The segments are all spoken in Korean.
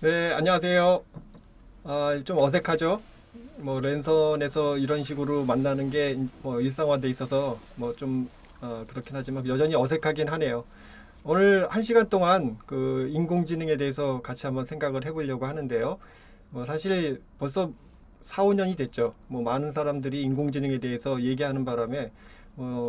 네, 안녕하세요. 좀 어색하죠? 뭐 랜선에서 이런 식으로 만나는 게 뭐 일상화돼 있어서 뭐 좀 그렇긴 하지만 여전히 어색하긴 하네요. 오늘 한 시간 동안 그 인공지능에 대해서 같이 한번 생각을 해보려고 하는데요. 뭐 사실 벌써 4, 5년이 됐죠. 뭐 많은 사람들이 인공지능에 대해서 얘기하는 바람에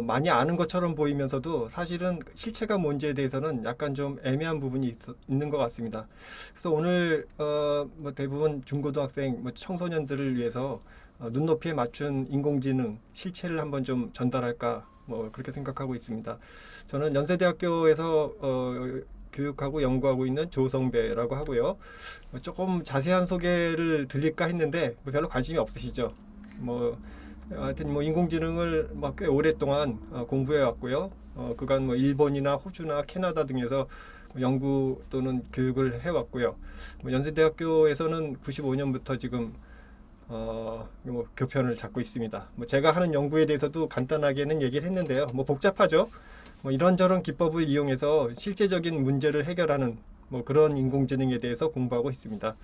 많이 아는 것처럼 보이면서도 사실은 실체가 뭔지에 대해서는 약간 좀 애매한 부분이 있는 것 같습니다. 그래서 오늘 뭐 대부분 중고등학생, 뭐 청소년들을 위해서 눈높이에 맞춘 인공지능 실체를 한번 좀 전달할까 뭐 그렇게 생각하고 있습니다. 저는 연세대학교에서 교육하고 연구하고 있는 조성배라고 하고요. 조금 자세한 소개를 드릴까 했는데 뭐 별로 관심이 없으시죠? 뭐 하여튼 뭐 인공지능을 막 꽤 오랫동안 공부해 왔고요. 그간 뭐 일본이나 호주나 캐나다 등에서 연구 또는 교육을 해 왔고요. 뭐 연세대학교에서는 95년부터 지금 뭐 교편을 잡고 있습니다. 뭐 제가 하는 연구에 대해서도 간단하게는 얘기를 했는데요. 뭐 복잡하죠. 뭐 이런저런 기법을 이용해서 실제적인 문제를 해결하는 뭐 그런 인공지능에 대해서 공부하고 있습니다.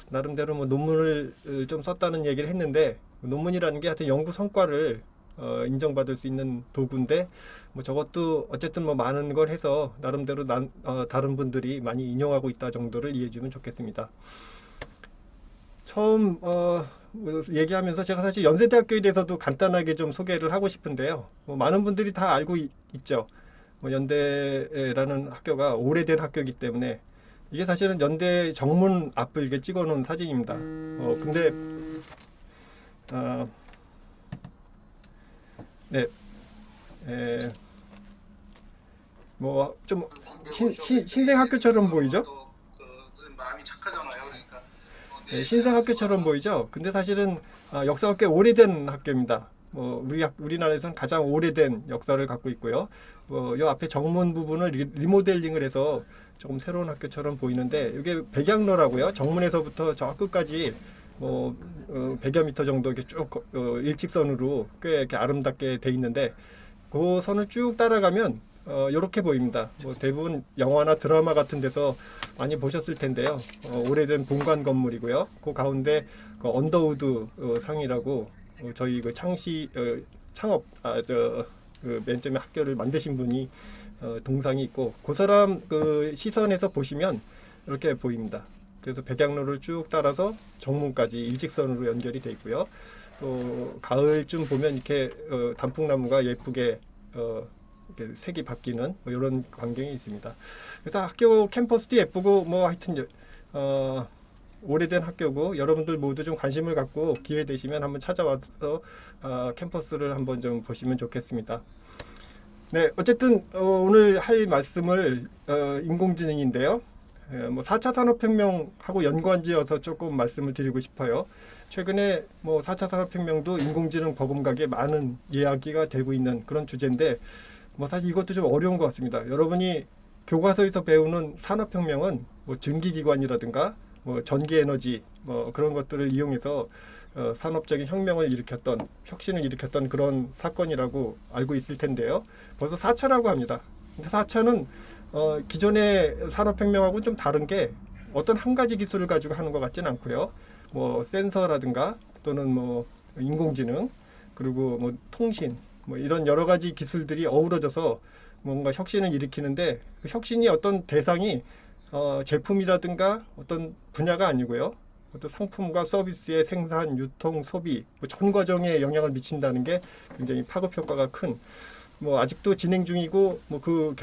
나름대로 뭐 논문을 좀 썼다는 얘기를 했는데 논문이라는 게 하여튼 연구 성과를 인정받을 수 있는 도구인데 뭐 저것도 어쨌든 뭐 많은 걸 해서 나름대로 다른 분들이 많이 인용하고 있다 정도를 이해해 주면 좋겠습니다. 처음 뭐 얘기하면서 제가 사실 연세대학교에 대해서도 간단하게 좀 소개를 하고 싶은데요. 뭐 많은 분들이 다 알고 있죠. 뭐 연대라는 학교가 오래된 학교이기 때문에 이게 사실은 연대 정문 앞을 이렇게 찍어놓은 사진입니다. 근데 어, 네, 에, 뭐좀 신생 학교처럼 보이죠? 마음이 착하잖아요. 그러니까 네, 내 신생 자녀도 학교처럼 보이죠? 근데 사실은 역사가 꽤 오래된 학교입니다. 뭐 우리나라에서는 가장 오래된 역사를 갖고 있고요. 요 앞에 정문 부분을 리모델링을 해서 조금 새로운 학교처럼 보이는데 이게 백양로라고요. 정문에서부터 저 끝까지 뭐 100여 미터 정도 이렇게 쭉 일직선으로 꽤 이렇게 아름답게 돼 있는데 그 선을 쭉 따라가면 이렇게 보입니다. 뭐 대부분 영화나 드라마 같은 데서 많이 보셨을 텐데요. 오래된 본관 건물이고요. 그 가운데 그 언더우드 상이라고 저희 그 창업 그맨 처음에 학교를 만드신 분이 동상이 있고 그 사람 그 시선에서 보시면 이렇게 보입니다. 그래서 백양로를 쭉 따라서 정문까지 일직선으로 연결이 돼 있고요. 또 가을쯤 보면 이렇게 단풍나무가 예쁘게 이렇게 색이 바뀌는 뭐 이런 광경이 있습니다. 그래서 학교 캠퍼스도 예쁘고 뭐 하여튼 어, 오래된 학교고 여러분들 모두 좀 관심을 갖고 기회 되시면 한번 찾아와서 캠퍼스를 한번 좀 보시면 좋겠습니다. 네, 어쨌든 오늘 할 말씀을 인공지능인데요. 뭐 4차 산업혁명하고 연관지어서 조금 말씀을 드리고 싶어요. 최근에 뭐 4차 산업혁명도 인공지능 버금가게 많은 이야기가 되고 있는 그런 주제인데 뭐 사실 이것도 좀 어려운 것 같습니다. 여러분이 교과서에서 배우는 산업혁명은 뭐 증기기관이라든가 뭐 전기에너지 뭐 그런 것들을 이용해서 산업적인 혁명을 일으켰던 혁신을 일으켰던 그런 사건이라고 알고 있을 텐데요. 벌써 4차라고 합니다. 근데 4차는 기존의 산업혁명하고는 좀 다른 게 어떤 한 가지 기술을 가지고 하는 것 같지는 않고요. 뭐 센서라든가 또는 뭐 인공지능 그리고 뭐 통신 뭐 이런 여러 가지 기술들이 어우러져서 뭔가 혁신을 일으키는데 그 혁신이 어떤 대상이 제품이라든가 어떤 분야가 아니고요. 어떤 상품과 서비스의 생산, 유통, 소비 뭐전 과정에 영향을 미친다는 게 굉장히 파급 효과가 큰 뭐 아직도 진행 중이고 뭐 그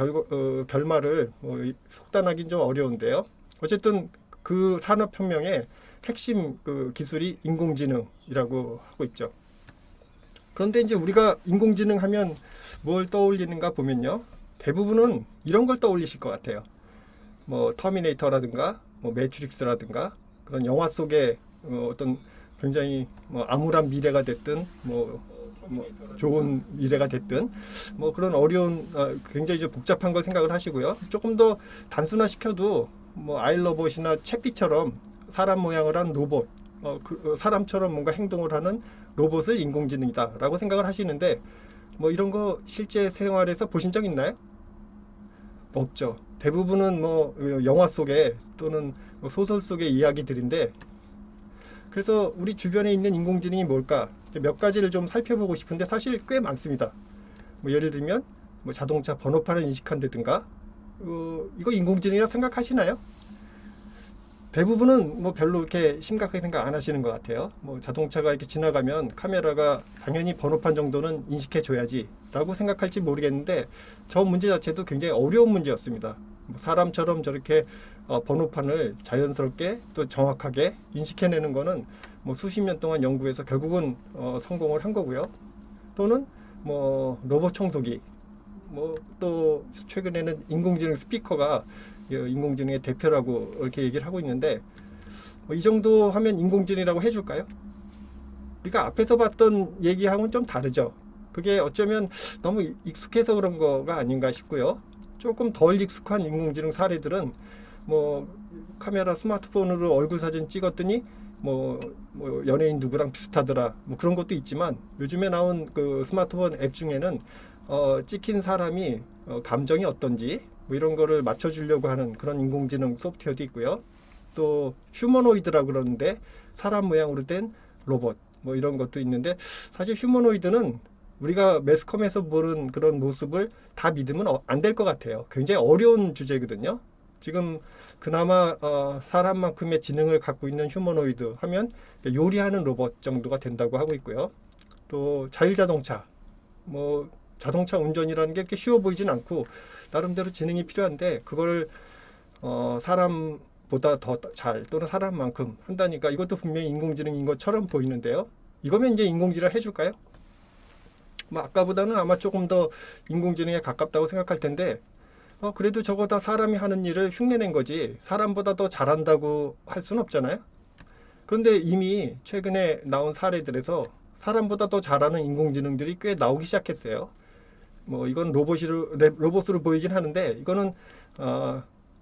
결말을 뭐 속단하기는 좀 어려운데요. 어쨌든 그 산업혁명의 핵심 그 기술이 인공지능이라고 하고 있죠. 그런데 이제 우리가 인공지능 하면 뭘 떠올리는가 보면요. 대부분은 이런 걸 떠올리실 것 같아요. 뭐 터미네이터라든가 뭐 매트릭스라든가 그런 영화 속에 어떤 굉장히 뭐 암울한 미래가 됐든 뭐 좋은 미래가 됐든 뭐 그런 어려운 굉장히 좀 복잡한 걸 생각을 하시고요. 조금 더 단순화시켜도 뭐 아이로봇이나 채피처럼 사람 모양을 한 로봇 사람처럼 뭔가 행동을 하는 로봇을 인공지능이다라고 생각을 하시는데 뭐 이런 거 실제 생활에서 보신 적 있나요? 없죠. 대부분은 뭐 영화 속에 또는 뭐 소설 속의 이야기들인데, 그래서 우리 주변에 있는 인공지능이 뭘까 몇 가지를 좀 살펴보고 싶은데 사실 꽤 많습니다. 뭐 예를 들면 뭐 자동차 번호판을 인식한다든가, 이거 인공지능이라 생각하시나요? 대부분은 뭐 별로 이렇게 심각하게 생각 안 하시는 것 같아요. 뭐 자동차가 이렇게 지나가면 카메라가 당연히 번호판 정도는 인식해 줘야지 라고 생각할지 모르겠는데, 저 문제 자체도 굉장히 어려운 문제였습니다. 뭐 사람처럼 저렇게 번호판을 자연스럽게 또 정확하게 인식해내는 거는 뭐 수십 년 동안 연구해서 결국은 성공을 한 거고요. 또는 뭐 로봇 청소기, 뭐 또 최근에는 인공지능 스피커가 인공지능의 대표라고 이렇게 얘기를 하고 있는데, 뭐 이 정도 하면 인공지능이라고 해줄까요? 우리가 앞에서 봤던 얘기하고는 좀 다르죠. 그게 어쩌면 너무 익숙해서 그런 거가 아닌가 싶고요. 조금 덜 익숙한 인공지능 사례들은 뭐 카메라 스마트폰으로 얼굴 사진 찍었더니 뭐 연예인 누구랑 비슷하더라, 뭐 그런 것도 있지만, 요즘에 나온 그 스마트폰 앱 중에는 찍힌 사람이 감정이 어떤지 뭐 이런 거를 맞춰주려고 하는 그런 인공지능 소프트웨어도 있고요. 또 휴머노이드라고 그러는데 사람 모양으로 된 로봇 뭐 이런 것도 있는데, 사실 휴머노이드는 우리가 매스컴에서 보는 그런 모습을 다 믿으면 안 될 것 같아요. 굉장히 어려운 주제거든요. 지금 그나마 사람만큼의 지능을 갖고 있는 휴머노이드 하면 요리하는 로봇 정도가 된다고 하고 있고요. 또 자율자동차, 뭐 자동차 운전이라는 게 그렇게 쉬워 보이진 않고 나름대로 지능이 필요한데, 그걸 사람보다 더 잘 또는 사람만큼 한다니까 이것도 분명히 인공지능인 것처럼 보이는데요. 이거면 이제 인공지능 해줄까요? 뭐 아까보다는 아마 조금 더 인공지능에 가깝다고 생각할 텐데, 그래도 저거 다 사람이 하는 일을 흉내낸 거지 사람보다 더 잘한다고 할 수는 없잖아요. 그런데 이미 최근에 나온 사례들에서 사람보다 더 잘하는 인공지능들이 꽤 나오기 시작했어요. 뭐 이건 로봇으로 보이긴 하는데, 이거는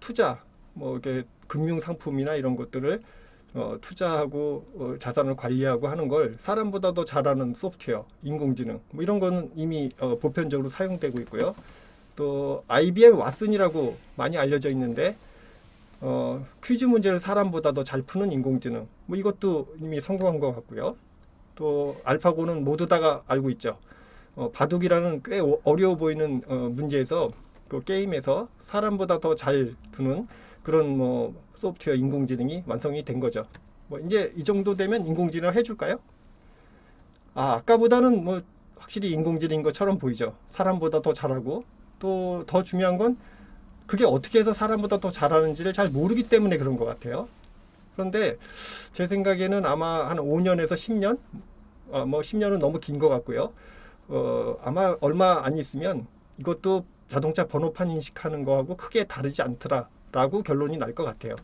투자, 뭐 이렇게 금융 상품이나 이런 것들을 투자하고 자산을 관리하고 하는 걸 사람보다 더 잘하는 소프트웨어, 인공지능 뭐 이런 거는 이미 보편적으로 사용되고 있고요. 또 IBM 왓슨이라고 많이 알려져 있는데 퀴즈 문제를 사람보다 더 잘 푸는 인공지능, 뭐 이것도 이미 성공한 것 같고요. 또 알파고는 모두 다가 알고 있죠. 바둑이라는 꽤 어려워 보이는 문제에서 그 게임에서 사람보다 더 잘 두는 그런 뭐 소프트웨어 인공지능이 완성이 된 거죠. 뭐 이제 이 정도 되면 인공지능 해줄까요? 아까보다는 뭐 확실히 인공지능인 것처럼 보이죠. 사람보다 더 잘하고, 또 더 중요한 건 그게 어떻게 해서 사람보다 더 잘하는지를 잘 모르기 때문에 그런 것 같아요. 그런데 제 생각에는 아마 한 5년에서 10년, 뭐 10년은 너무 긴 것 같고요. 아마 얼마 안 있으면 이것도 자동차 번호판 인식하는 거하고 크게 다르지 않더라라고 결론이 날 것 같아요.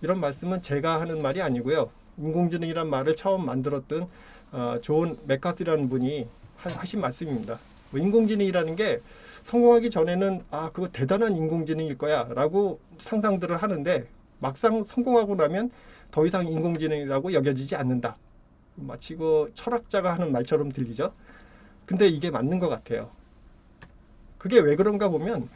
이런 말씀은 제가 하는 말이 아니고요. 인공지능이란 말을 처음 만들었던 존 맥카시라는 분이 하신 말씀입니다. 뭐 인공지능이라는 게 성공하기 전에는 그거 대단한 인공지능일 거야 라고 상상들을 하는데, 막상 성공하고 나면 더 이상 인공지능이라고 여겨지지 않는다. 마치 그 철학자가 하는 말처럼 들리죠. 근데 이게 맞는 것 같아요. 그게 왜 그런가 보면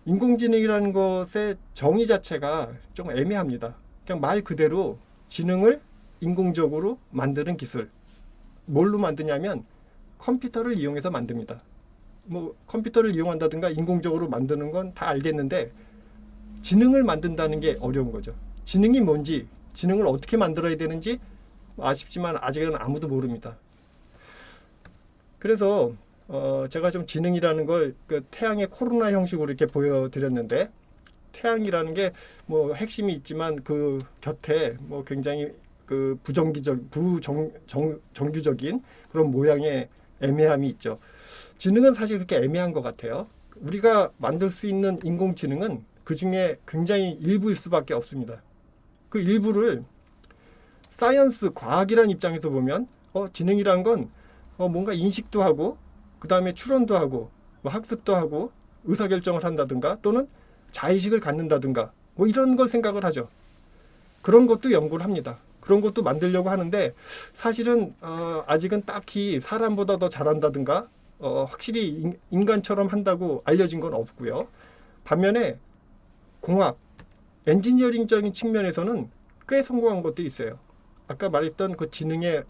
인공지능이라는 것의 정의 자체가 좀 애매합니다. 그냥 말 그대로 지능을 인공적으로 만드는 기술. 뭘로 만드냐면 컴퓨터를 이용해서 만듭니다. 뭐 컴퓨터를 이용한다든가 인공적으로 만드는 건 다 알겠는데, 지능을 만든다는 게 어려운 거죠. 지능이 뭔지, 지능을 어떻게 만들어야 되는지 아쉽지만 아직은 아무도 모릅니다. 그래서 제가 좀 지능이라는 걸 그 태양의 코로나 형식으로 이렇게 보여드렸는데, 태양이라는 게 뭐 핵심이 있지만 그 곁에 뭐 굉장히 그 정규적인 그런 모양의 애매함이 있죠. 지능은 사실 그렇게 애매한 것 같아요. 우리가 만들 수 있는 인공지능은 그 중에 굉장히 일부일 수밖에 없습니다. 그 일부를 사이언스, 과학이라는 입장에서 보면 지능이란 건 뭔가 인식도 하고, 그 다음에 추론도 하고, 뭐 학습도 하고, 의사결정을 한다든가, 또는 자의식을 갖는다든가, 뭐 이런 걸 생각을 하죠. 그런 것도 연구를 합니다. 그런 것도 만들려고 하는데, 사실은 아직은 딱히 사람보다 더 잘한다든가 확실히 인간처럼 한다고 알려진 건 없고요. 반면에 공학, 엔지니어링적인 측면에서는 꽤 성공한 것들이 있어요. 아까 말했던 그 지능의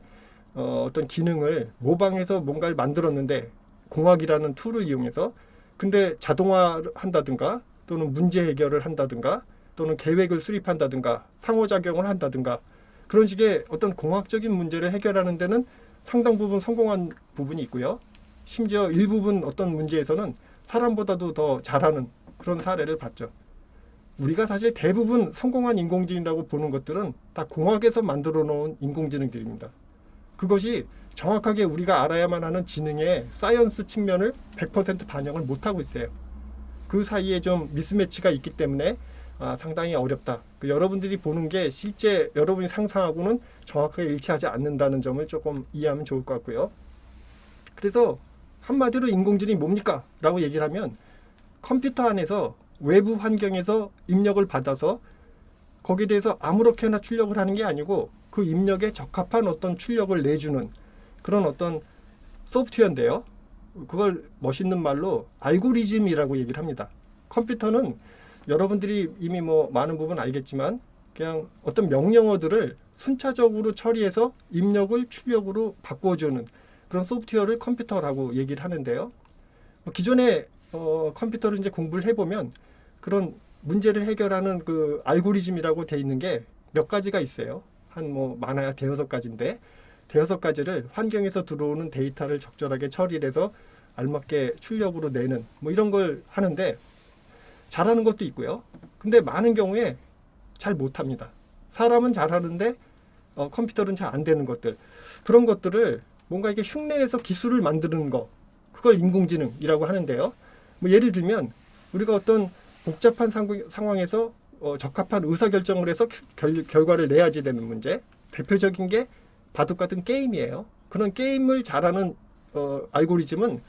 어떤 기능을 모방해서 뭔가를 만들었는데 공학이라는 툴을 이용해서 근데 자동화를 한다든가 또는 문제 해결을 한다든가 또는 계획을 수립한다든가 상호작용을 한다든가 그런 식의 어떤 공학적인 문제를 해결하는 데는 상당 부분 성공한 부분이 있고요. 심지어 일부분 어떤 문제에서는 사람보다도 더 잘하는 그런 사례를 봤죠. 우리가 사실 대부분 성공한 인공지능이라고 보는 것들은 다 공학에서 만들어 놓은 인공지능들입니다. 그것이 정확하게 우리가 알아야만 하는 지능의 사이언스 측면을 100% 반영을 못하고 있어요. 그 사이에 좀 미스매치가 있기 때문에 상당히 어렵다. 여러분들이 보는 게 실제 여러분이 상상하고는 정확하게 일치하지 않는다는 점을 조금 이해하면 좋을 것 같고요. 그래서 한마디로 인공지능이 뭡니까? 라고 얘기를 하면 컴퓨터 안에서 외부 환경에서 입력을 받아서 거기에 대해서 아무렇게나 출력을 하는 게 아니고 그 입력에 적합한 어떤 출력을 내주는 그런 어떤 소프트웨어인데요. 그걸 멋있는 말로 알고리즘이라고 얘기를 합니다. 컴퓨터는 여러분들이 이미 뭐 많은 부분 알겠지만 그냥 어떤 명령어들을 순차적으로 처리해서 입력을 출력으로 바꿔주는 그런 소프트웨어를 컴퓨터라고 얘기를 하는데요. 기존에 컴퓨터를 이제 공부를 해보면 그런 문제를 해결하는 그 알고리즘이라고 돼 있는 게 몇 가지가 있어요. 한 뭐 많아야 대여섯 가지인데 대여섯 가지를 환경에서 들어오는 데이터를 적절하게 처리를 해서 알맞게 출력으로 내는 뭐 이런 걸 하는데 잘하는 것도 있고요. 근데 많은 경우에 잘 못합니다. 사람은 잘하는데 컴퓨터는 잘 안 되는 것들 그런 것들을 뭔가 이렇게 흉내내서 기술을 만드는 거 그걸 인공지능이라고 하는데요. 뭐 예를 들면 우리가 어떤 복잡한 상황에서 적합한 의사결정을 해서 결과를 내야지 되는 문제 대표적인 게 바둑 같은 게임이에요. 그런 게임을 잘하는 알고리즘은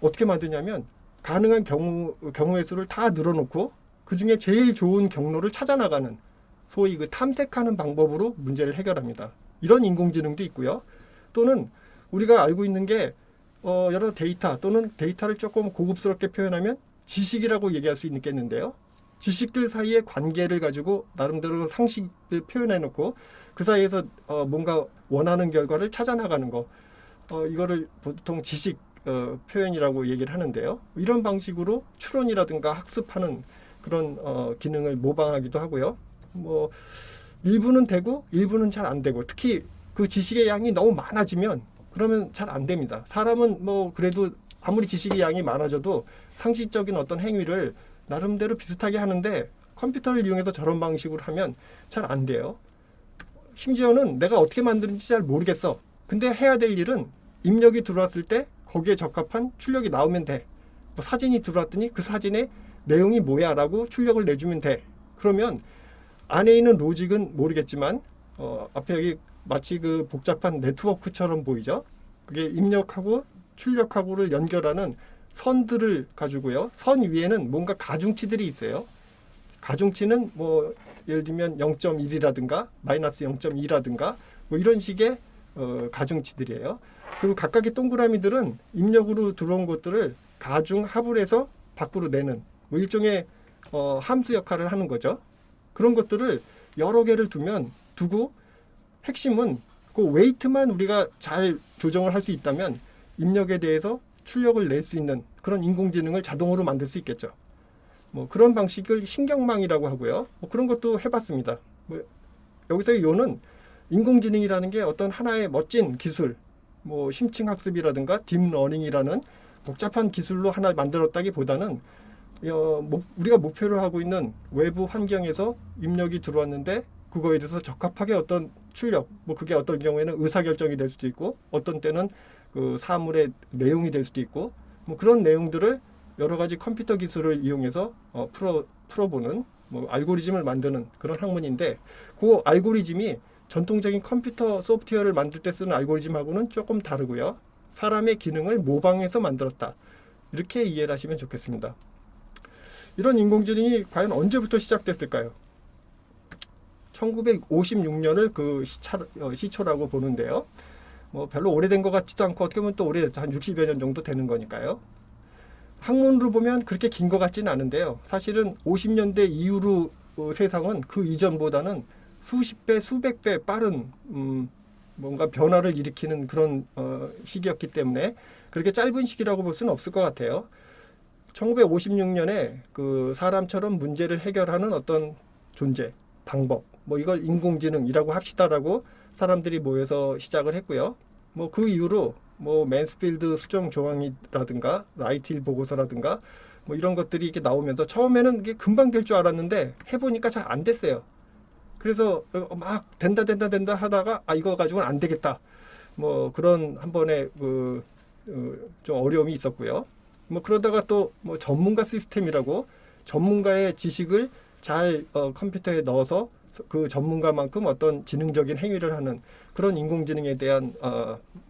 어떻게 만드냐면 가능한 경우의 수를 다 늘어놓고 그 중에 제일 좋은 경로를 찾아나가는 소위 그 탐색하는 방법으로 문제를 해결합니다. 이런 인공지능도 있고요. 또는 우리가 알고 있는 게 여러 데이터 또는 데이터를 조금 고급스럽게 표현하면 지식이라고 얘기할 수 있겠는데요. 지식들 사이의 관계를 가지고 나름대로 상식을 표현해 놓고 그 사이에서 뭔가 원하는 결과를 찾아나가는 거 이거를 보통 지식 표현이라고 얘기를 하는데요. 이런 방식으로 추론이라든가 학습하는 그런 기능을 모방하기도 하고요. 뭐 일부는 되고 일부는 잘 안 되고 특히 그 지식의 양이 너무 많아지면 그러면 잘 안 됩니다. 사람은 뭐 그래도 아무리 지식의 양이 많아져도 상식적인 어떤 행위를 나름대로 비슷하게 하는데 컴퓨터를 이용해서 저런 방식으로 하면 잘 안 돼요. 심지어는 내가 어떻게 만드는지 잘 모르겠어. 근데 해야 될 일은 입력이 들어왔을 때 거기에 적합한 출력이 나오면 돼. 뭐 사진이 들어왔더니 그 사진의 내용이 뭐야 라고 출력을 내주면 돼. 그러면 안에 있는 로직은 모르겠지만 앞에 여기 마치 그 복잡한 네트워크처럼 보이죠. 그게 입력하고 출력하고를 연결하는 선들을 가지고요. 선 위에는 뭔가 가중치들이 있어요. 가중치는 뭐 예를 들면 0.1이라든가 마이너스 0.2라든가 뭐 이런 식의 가중치들이에요. 그리고 각각의 동그라미들은 입력으로 들어온 것들을 가중 합을 해서 밖으로 내는 뭐 일종의 함수 역할을 하는 거죠. 그런 것들을 여러 개를 두고 핵심은 그 웨이트만 우리가 잘 조정을 할 수 있다면 입력에 대해서 출력을 낼 수 있는 그런 인공지능을 자동으로 만들 수 있겠죠. 뭐 그런 방식을 신경망이라고 하고요. 뭐 그런 것도 해봤습니다. 뭐 여기서의 요는 인공지능이라는 게 어떤 하나의 멋진 기술, 뭐 심층학습이라든가 딥러닝이라는 복잡한 기술로 하나 만들었다기보다는 우리가 목표로 하고 있는 외부 환경에서 입력이 들어왔는데 그거에 대해서 적합하게 어떤 출력, 뭐 그게 어떤 경우에는 의사결정이 될 수도 있고 어떤 때는 그 사물의 내용이 될 수도 있고 뭐 그런 내용들을 여러 가지 컴퓨터 기술을 이용해서 풀어보는 뭐 알고리즘을 만드는 그런 학문인데 그 알고리즘이 전통적인 컴퓨터 소프트웨어를 만들 때 쓰는 알고리즘하고는 조금 다르고요. 사람의 기능을 모방해서 만들었다. 이렇게 이해를 하시면 좋겠습니다. 이런 인공지능이 과연 언제부터 시작됐을까요? 1956년을 그 시초라고 보는데요. 뭐 별로 오래된 것 같지도 않고 어떻게 보면 또 오래 한 60여 년 정도 되는 거니까요. 학문으로 보면 그렇게 긴 것 같지는 않은데요. 사실은 50년대 이후로 세상은 그 이전보다는 수십 배, 수백 배 빠른 뭔가 변화를 일으키는 그런 시기였기 때문에 그렇게 짧은 시기라고 볼 수는 없을 것 같아요. 1956년에 그 사람처럼 문제를 해결하는 어떤 존재, 방법, 뭐 이걸 인공지능이라고 합시다라고 사람들이 모여서 시작을 했고요. 뭐 그 이후로 뭐 맨스필드 수정 조항이라든가 라이트 힐 보고서라든가 뭐 이런 것들이 이렇게 나오면서 처음에는 이게 금방 될 줄 알았는데 해보니까 잘 안 됐어요. 그래서 막 된다 하다가 이거 가지고는 안 되겠다. 뭐 그런 한 번의 좀 어려움이 있었고요. 뭐 그러다가 또 뭐 전문가 시스템이라고 전문가의 지식을 잘 컴퓨터에 넣어서 그 전문가만큼 어떤 지능적인 행위를 하는 그런 인공지능에 대한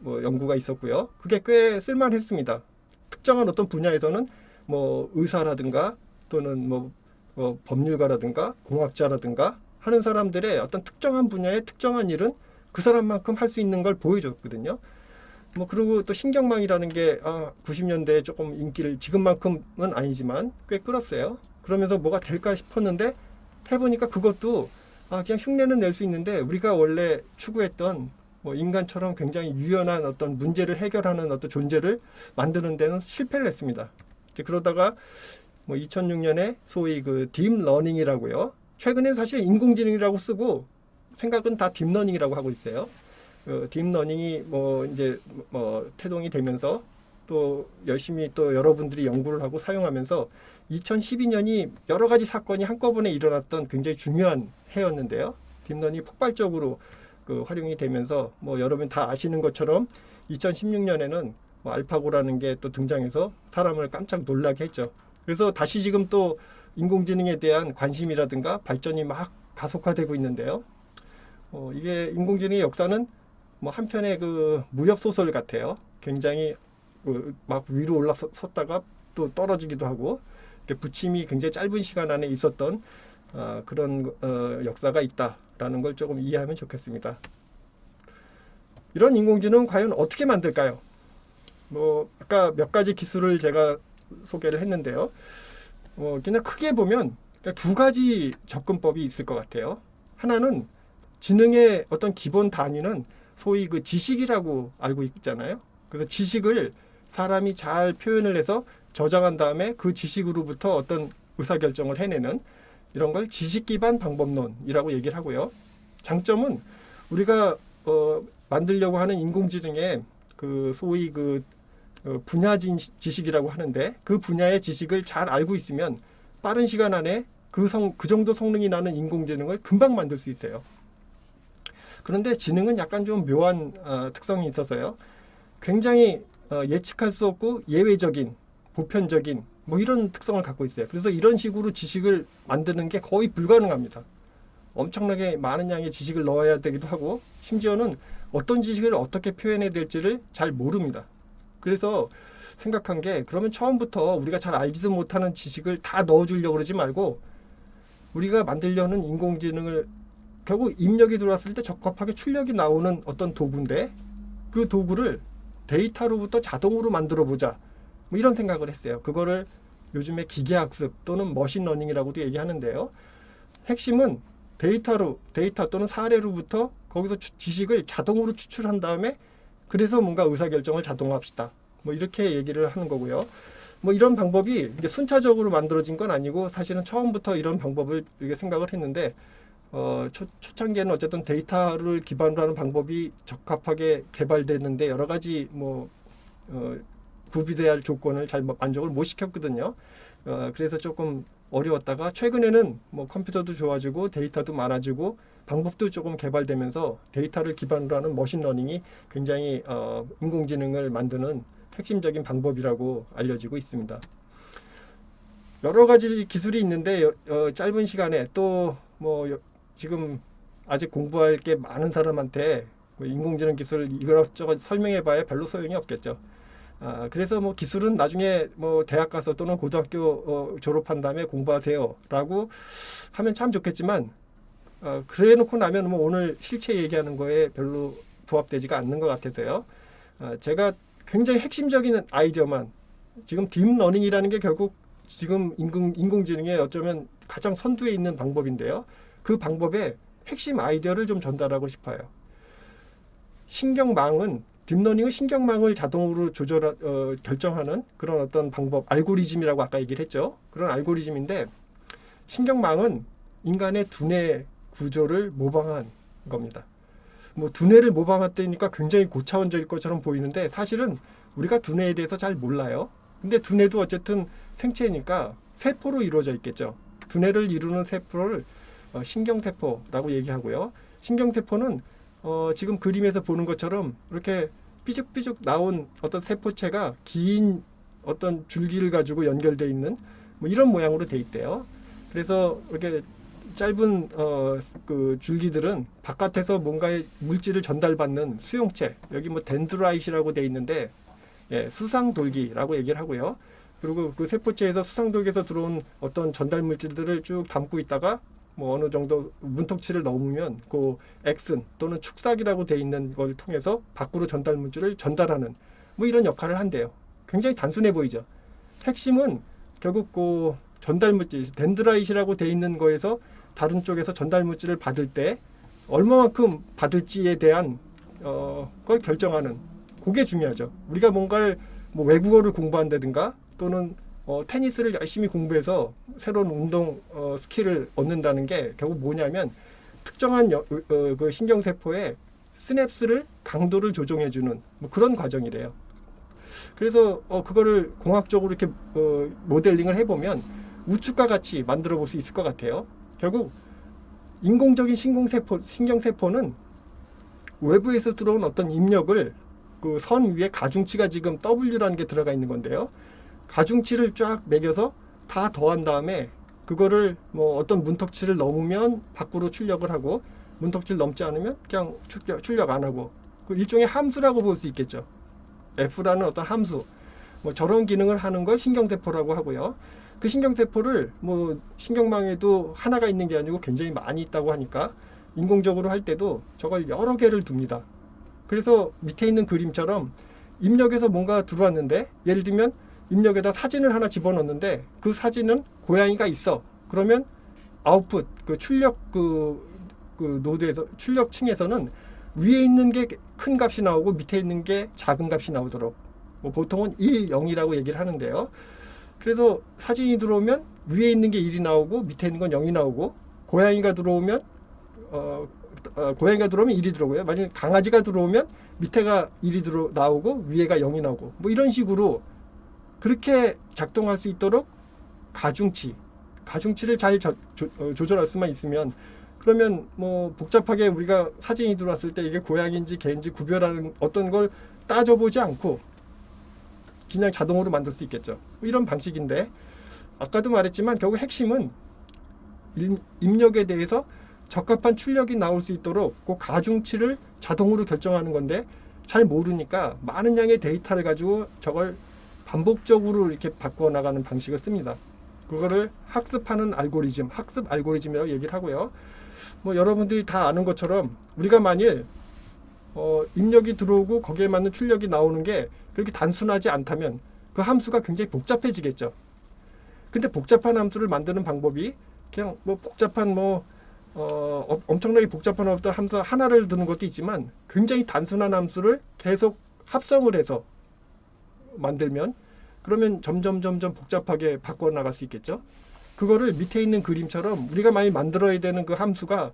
뭐 연구가 있었고요. 그게 꽤 쓸만했습니다. 특정한 어떤 분야에서는 뭐 의사라든가 또는 뭐 법률가라든가 공학자라든가 하는 사람들의 어떤 특정한 분야의 특정한 일은 그 사람만큼 할 수 있는 걸 보여줬거든요. 뭐 그리고 또 신경망이라는 게 90년대에 조금 인기를 지금만큼은 아니지만 꽤 끌었어요. 그러면서 뭐가 될까 싶었는데 해보니까 그것도 그냥 흉내는 낼 수 있는데 우리가 원래 추구했던 뭐 인간처럼 굉장히 유연한 어떤 문제를 해결하는 어떤 존재를 만드는 데는 실패를 했습니다. 그러다가 뭐 2006년에 소위 그 딥러닝이라고요. 최근에 사실 인공지능이라고 쓰고 생각은 다 딥러닝이라고 하고 있어요. 딥러닝이 뭐 이제 뭐 태동이 되면서 또 열심히 또 여러분들이 연구를 하고 사용하면서 2012년이 여러 가지 사건이 한꺼번에 일어났던 굉장히 중요한 해였는데요. 딥러닝이 폭발적으로 활용이 되면서 뭐 여러분 다 아시는 것처럼 2016년에는 뭐 알파고라는 게 또 등장해서 사람을 깜짝 놀라게 했죠. 그래서 다시 지금 또 인공지능에 대한 관심이라든가 발전이 막 가속화되고 있는데요. 이게 인공지능의 역사는 뭐 한편의 그 무협 소설 같아요. 굉장히 막 위로 올라섰다가 또 떨어지기도 하고 부침이 굉장히 짧은 시간 안에 있었던 그런 역사가 있다라는 걸 조금 이해하면 좋겠습니다. 이런 인공지능 과연 어떻게 만들까요? 뭐 아까 몇 가지 기술을 제가 소개를 했는데요. 그냥 크게 보면 두 가지 접근법이 있을 것 같아요. 하나는 지능의 어떤 기본 단위는 소위 그 지식이라고 알고 있잖아요. 그래서 지식을 사람이 잘 표현을 해서 저장한 다음에 그 지식으로부터 어떤 의사결정을 해내는 이런 걸 지식 기반 방법론이라고 얘기를 하고요. 장점은 우리가 만들려고 하는 인공지능의 그 소위 그 분야진 지식이라고 하는데 그 분야의 지식을 잘 알고 있으면 빠른 시간 안에 그 정도 성능이 나는 인공지능을 금방 만들 수 있어요. 그런데 지능은 약간 좀 묘한 특성이 있어서요. 굉장히 예측할 수 없고 예외적인, 보편적인 뭐 이런 특성을 갖고 있어요. 그래서 이런 식으로 지식을 만드는 게 거의 불가능합니다. 엄청나게 많은 양의 지식을 넣어야 되기도 하고 심지어는 어떤 지식을 어떻게 표현해야 될지를 잘 모릅니다. 그래서 생각한 게 그러면 처음부터 우리가 잘 알지도 못하는 지식을 다 넣어주려고 그러지 말고 우리가 만들려는 인공지능을 결국 입력이 들어왔을 때 적합하게 출력이 나오는 어떤 도구인데 그 도구를 데이터로부터 자동으로 만들어 보자 뭐 이런 생각을 했어요. 그거를 요즘에 기계학습 또는 머신러닝이라고도 얘기하는데요. 핵심은 데이터 또는 사례로부터 거기서 지식을 자동으로 추출한 다음에 그래서 뭔가 의사결정을 자동화합시다. 뭐 이렇게 얘기를 하는 거고요. 뭐 이런 방법이 이제 순차적으로 만들어진 건 아니고 사실은 처음부터 이런 방법을 이렇게 생각을 했는데 초창기에는 어쨌든 데이터를 기반으로 하는 방법이 적합하게 개발되는데 여러 가지 뭐 구비돼야 할 조건을 잘 만족을 못 시켰거든요. 그래서 조금 어려웠다가 최근에는 뭐 컴퓨터도 좋아지고 데이터도 많아지고 방법도 조금 개발되면서 데이터를 기반으로 하는 머신러닝이 굉장히 인공지능을 만드는 핵심적인 방법이라고 알려지고 있습니다. 여러 가지 기술이 있는데 짧은 시간에 또 뭐 지금 아직 공부할 게 많은 사람한테 인공지능 기술 이것저것 설명해봐야 별로 소용이 없겠죠. 그래서 뭐 기술은 나중에 뭐 대학 가서 또는 고등학교 졸업한 다음에 공부하세요라고 하면 참 좋겠지만 그래 놓고 나면 뭐 오늘 실체 얘기하는 거에 별로 부합되지가 않는 것 같아서요. 제가 굉장히 핵심적인 아이디어만 지금 딥러닝이라는 게 결국 지금 인공지능에 어쩌면 가장 선두에 있는 방법인데요. 그 방법의 핵심 아이디어를 좀 전달하고 싶어요. 신경망은 딥러닝은 신경망을 자동으로 결정하는 그런 어떤 방법, 알고리즘이라고 아까 얘기를 했죠. 그런 알고리즘인데 신경망은 인간의 두뇌 구조를 모방한 겁니다. 뭐 두뇌를 모방했다니까 굉장히 고차원적일 것처럼 보이는데 사실은 우리가 두뇌에 대해서 잘 몰라요. 근데 두뇌도 어쨌든 생체니까 세포로 이루어져 있겠죠. 두뇌를 이루는 세포를 신경세포라고 얘기하고요. 신경세포는 지금 그림에서 보는 것처럼 이렇게 삐죽삐죽 나온 어떤 세포체가 긴 어떤 줄기를 가지고 연결되어 있는 뭐 이런 모양으로 돼 있대요. 그래서 이렇게 짧은 그 줄기들은 바깥에서 뭔가의 물질을 전달받는 수용체, 여기 뭐 덴드라이트라고 돼 있는데 예, 수상돌기라고 얘기를 하고요. 그리고 그 세포체에서 수상돌기에서 들어온 어떤 전달 물질들을 쭉 담고 있다가 뭐 어느 정도 문턱치를 넘으면 그 엑슨 또는 축삭이라고 돼 있는 걸 통해서 밖으로 전달 물질을 전달하는 뭐 이런 역할을 한대요. 굉장히 단순해 보이죠. 핵심은 결국 그 전달 물질 덴드라이트라고 돼 있는 거에서 다른 쪽에서 전달 물질을 받을 때 얼마만큼 받을지에 대한 걸 결정하는 그게 중요하죠. 우리가 뭔가를 뭐 외국어를 공부한다든가 또는 테니스를 열심히 공부해서 새로운 운동 스킬을 얻는다는 게 결국 뭐냐면 특정한 그 신경세포의 시냅스를 강도를 조정해주는 뭐 그런 과정이래요. 그래서 그거를 공학적으로 이렇게 모델링을 해보면 우측과 같이 만들어 볼 수 있을 것 같아요. 결국 인공적인 신경세포는 외부에서 들어온 어떤 입력을 그 선 위에 가중치가 지금 W라는 게 들어가 있는 건데요. 가중치를 쫙 매겨서 다 더한 다음에 그거를 뭐 어떤 문턱치를 넘으면 밖으로 출력을 하고 문턱치를 넘지 않으면 그냥 출력 안 하고 그 일종의 함수라고 볼 수 있겠죠. F라는 어떤 함수 뭐 저런 기능을 하는 걸 신경세포라고 하고요. 그 신경세포를 뭐 신경망에도 하나가 있는 게 아니고 굉장히 많이 있다고 하니까 인공적으로 할 때도 저걸 여러 개를 둡니다. 그래서 밑에 있는 그림처럼 입력에서 뭔가 들어왔는데 예를 들면 입력에다 사진을 하나 집어넣는데 그 사진은 고양이가 있어. 그러면 아웃풋 그 출력 그 노드에서 출력층에서는 위에 있는 게 큰 값이 나오고 밑에 있는 게 작은 값이 나오도록 뭐 보통은 1, 0이라고 얘기를 하는데요. 그래서 사진이 들어오면 위에 있는 게 1이 나오고 밑에 있는 건 0이 나오고 고양이가 들어오면 고양이가 들어오면 1이 들어오고요. 만약 강아지가 들어오면 밑에가 1이 나오고 위에가 0이 나오고 뭐 이런 식으로 그렇게 작동할 수 있도록 가중치를 잘 조절할 수만 있으면 그러면 뭐 복잡하게 우리가 사진이 들어왔을 때 이게 고양이인지 개인지 구별하는 어떤 걸 따져보지 않고 그냥 자동으로 만들 수 있겠죠. 이런 방식인데 아까도 말했지만 결국 핵심은 입력에 대해서 적합한 출력이 나올 수 있도록 그 가중치를 자동으로 결정하는 건데 잘 모르니까 많은 양의 데이터를 가지고 저걸 반복적으로 이렇게 바꿔나가는 방식을 씁니다. 그거를 학습하는 알고리즘, 학습 알고리즘이라고 얘기를 하고요. 뭐 여러분들이 다 아는 것처럼 우리가 만일 입력이 들어오고 거기에 맞는 출력이 나오는 게 그렇게 단순하지 않다면 그 함수가 굉장히 복잡해지겠죠. 근데 복잡한 함수를 만드는 방법이 그냥 뭐 복잡한 엄청나게 복잡한 어떤 함수 하나를 두는 것도 있지만 굉장히 단순한 함수를 계속 합성을 해서 만들면 그러면 점점 복잡하게 바꿔나갈 수 있겠죠. 그거를 밑에 있는 그림처럼 우리가 많이 만들어야 되는 그 함수가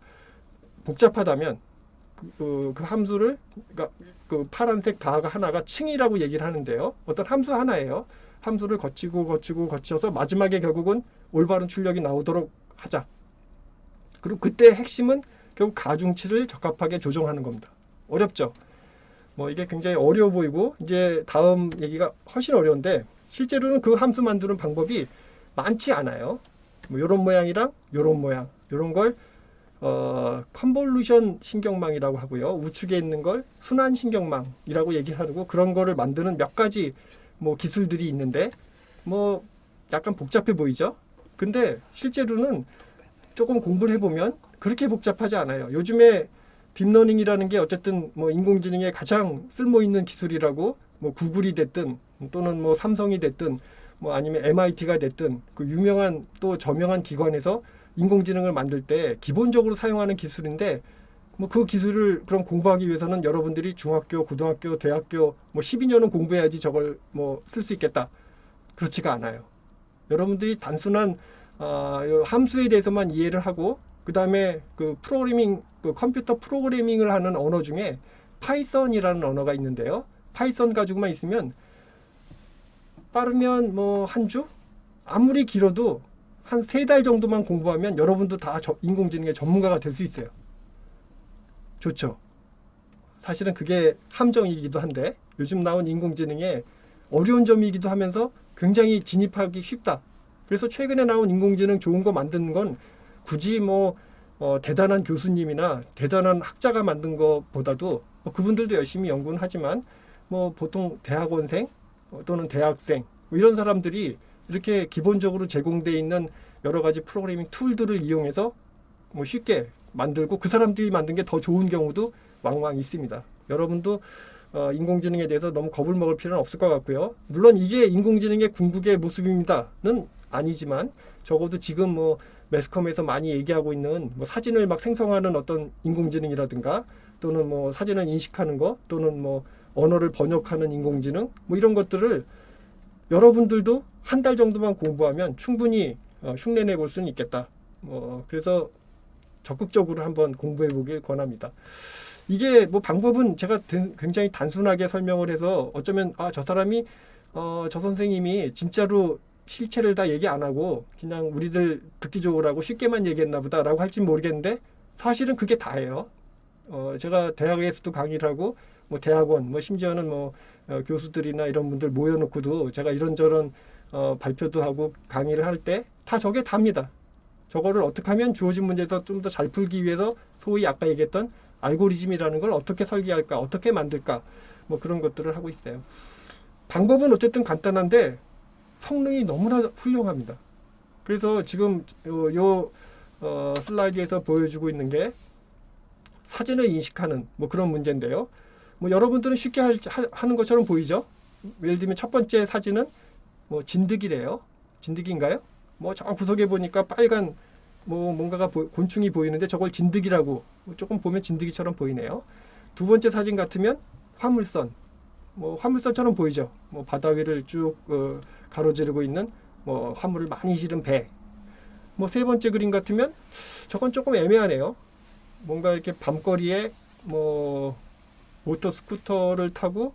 복잡하다면 그 함수를 그러니까 그 파란색 바가 하나가 층이라고 얘기를 하는데요. 어떤 함수 하나예요. 함수를 거쳐서 마지막에 결국은 올바른 출력이 나오도록 하자. 그리고 그때 핵심은 결국 가중치를 적합하게 조정하는 겁니다. 어렵죠. 뭐 이게 굉장히 어려워 보이고 이제 다음 얘기가 훨씬 어려운데 실제로는 그 함수 만드는 방법이 많지 않아요. 뭐 이런 모양이랑 이런 모양, 이런 걸 컨볼루션 신경망이라고 하고요. 우측에 있는 걸 순환 신경망이라고 얘기를 하고 그런 거를 만드는 몇 가지 뭐 기술들이 있는데 뭐 약간 복잡해 보이죠. 근데 실제로는 조금 공부를 해보면 그렇게 복잡하지 않아요. 요즘에 딥러닝이라는 게 어쨌든 뭐 인공지능에 가장 쓸모 있는 기술이라고 뭐 구글이 됐든 또는 뭐 삼성이 됐든 뭐 아니면 MIT가 됐든 그 유명한 또 저명한 기관에서 인공지능을 만들 때 기본적으로 사용하는 기술인데 뭐 그 기술을 그럼 공부하기 위해서는 여러분들이 중학교, 고등학교, 대학교 뭐 12년은 공부해야지 저걸 뭐 쓸 수 있겠다. 그렇지가 않아요. 여러분들이 단순한 함수에 대해서만 이해를 하고 그 다음에 그 프로그래밍, 그 컴퓨터 프로그래밍을 하는 언어 중에 파이썬이라는 언어가 있는데요. 파이썬 가지고만 있으면 빠르면 뭐 한 주? 아무리 길어도 한 3달 정도만 공부하면 여러분도 다 인공지능의 전문가가 될 수 있어요. 좋죠. 사실은 그게 함정이기도 한데 요즘 나온 인공지능의 어려운 점이기도 하면서 굉장히 진입하기 쉽다. 그래서 최근에 나온 인공지능 좋은 거 만드는 건 굳이 뭐 대단한 교수님이나 대단한 학자가 만든 것보다도 뭐 그분들도 열심히 연구는 하지만 뭐 보통 대학원생 또는 대학생 뭐 이런 사람들이 이렇게 기본적으로 제공되어 있는 여러 가지 프로그래밍 툴들을 이용해서 뭐 쉽게 만들고 그 사람들이 만든 게 더 좋은 경우도 왕왕 있습니다. 여러분도 인공지능에 대해서 너무 겁을 먹을 필요는 없을 것 같고요. 물론 이게 인공지능의 궁극의 모습입니다는 아니지만 적어도 지금 뭐 매스컴에서 많이 얘기하고 있는 뭐 사진을 막 생성하는 어떤 인공지능이라든가 또는 뭐 사진을 인식하는 거 또는 뭐 언어를 번역하는 인공지능 뭐 이런 것들을 여러분들도 한 달 정도만 공부하면 충분히 흉내내 볼 수는 있겠다. 그래서 적극적으로 한번 공부해 보길 권합니다. 이게 뭐 방법은 제가 굉장히 단순하게 설명을 해서 어쩌면 저 사람이 저 선생님이 진짜로 실체를 다 얘기 안 하고 그냥 우리들 듣기 좋으라고 쉽게만 얘기했나 보다라고 할진 모르겠는데 사실은 그게 다예요. 제가 대학에서도 강의를 하고 뭐 대학원 뭐 심지어는 뭐 교수들이나 이런 분들 모여놓고도 제가 이런저런 발표도 하고 강의를 할 때 다 저게 답니다. 저거를 어떻게 하면 주어진 문제에서 좀 더 잘 풀기 위해서 소위 아까 얘기했던 알고리즘이라는 걸 어떻게 설계할까, 어떻게 만들까, 뭐 그런 것들을 하고 있어요. 방법은 어쨌든 간단한데 성능이 너무나 훌륭합니다. 그래서 지금 요 슬라이드에서 보여주고 있는 게 사진을 인식하는 뭐 그런 문제인데요. 뭐 여러분들은 쉽게 하는 것처럼 보이죠? 예를 들면 첫 번째 사진은 뭐 진드기래요. 진드기인가요? 뭐 저 구석에 보니까 빨간 뭐 뭔가가 곤충이 보이는데 저걸 진드기라고 조금 보면 진드기처럼 보이네요. 두 번째 사진 같으면 화물선, 뭐 화물선처럼 보이죠. 뭐 바다 위를 쭉 가로지르고 있는 뭐 화물을 많이 실은 배. 뭐 세 번째 그림 같으면 저건 조금 애매하네요. 뭔가 이렇게 밤거리에 뭐 모터 스쿠터를 타고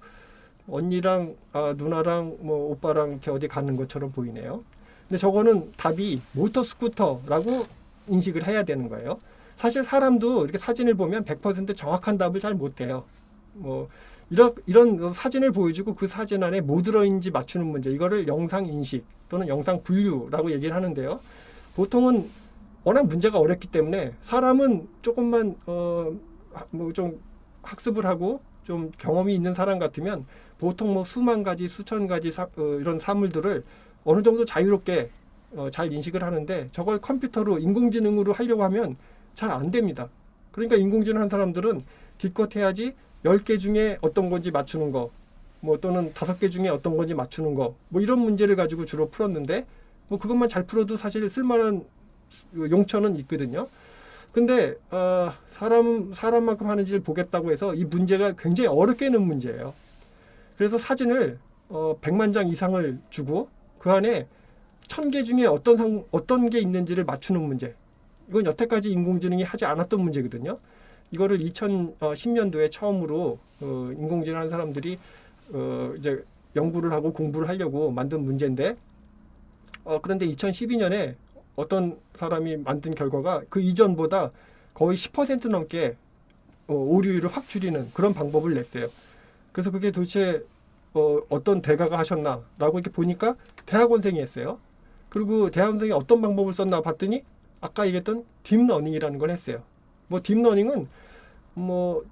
언니랑 누나랑 뭐 오빠랑 이렇게 어디 가는 것처럼 보이네요. 근데 저거는 답이 모터 스쿠터라고 인식을 해야 되는 거예요. 사실 사람도 이렇게 사진을 보면 100% 정확한 답을 잘 못해요. 뭐 이런 사진을 보여주고 그 사진 안에 뭐 들어있는지 맞추는 문제, 이거를 영상 인식 또는 영상 분류라고 얘기를 하는데요. 보통은 워낙 문제가 어렵기 때문에 사람은 조금만 뭐 좀 학습을 하고 좀 경험이 있는 사람 같으면 보통 뭐 수만 가지, 수천 가지 이런 사물들을 어느 정도 자유롭게 잘 인식을 하는데 저걸 컴퓨터로 인공지능으로 하려고 하면 잘 안 됩니다. 그러니까 인공지능 한 사람들은 기껏 해야지 10개 중에 어떤 건지 맞추는 거, 뭐 또는 5개 중에 어떤 건지 맞추는 거, 뭐 이런 문제를 가지고 주로 풀었는데 뭐 그것만 잘 풀어도 사실 쓸만한 용처는 있거든요. 근데 사람만큼 하는지를 보겠다고 해서 이 문제가 굉장히 어렵게 는 문제예요. 그래서 사진을 100만 장 이상을 주고 그 안에 1000개 중에 어떤 게 있는지를 맞추는 문제. 이건 여태까지 인공지능이 하지 않았던 문제거든요. 이거를 2010년도에 처음으로 인공지능 하는 사람들이 이제 연구를 하고 공부를 하려고 만든 문제인데 그런데 2012년에 어떤 사람이 만든 결과가 그 이전보다 거의 10% 넘게 오류율을 확 줄이는 그런 방법을 냈어요. 그래서 그게 도대체 어떤 대가가 하셨나라고 이렇게 보니까 대학원생이 했어요. 그리고 대학원생이 어떤 방법을 썼나 봤더니 아까 얘기했던 딥러닝이라는 걸 했어요. 뭐 딥러닝은 뭐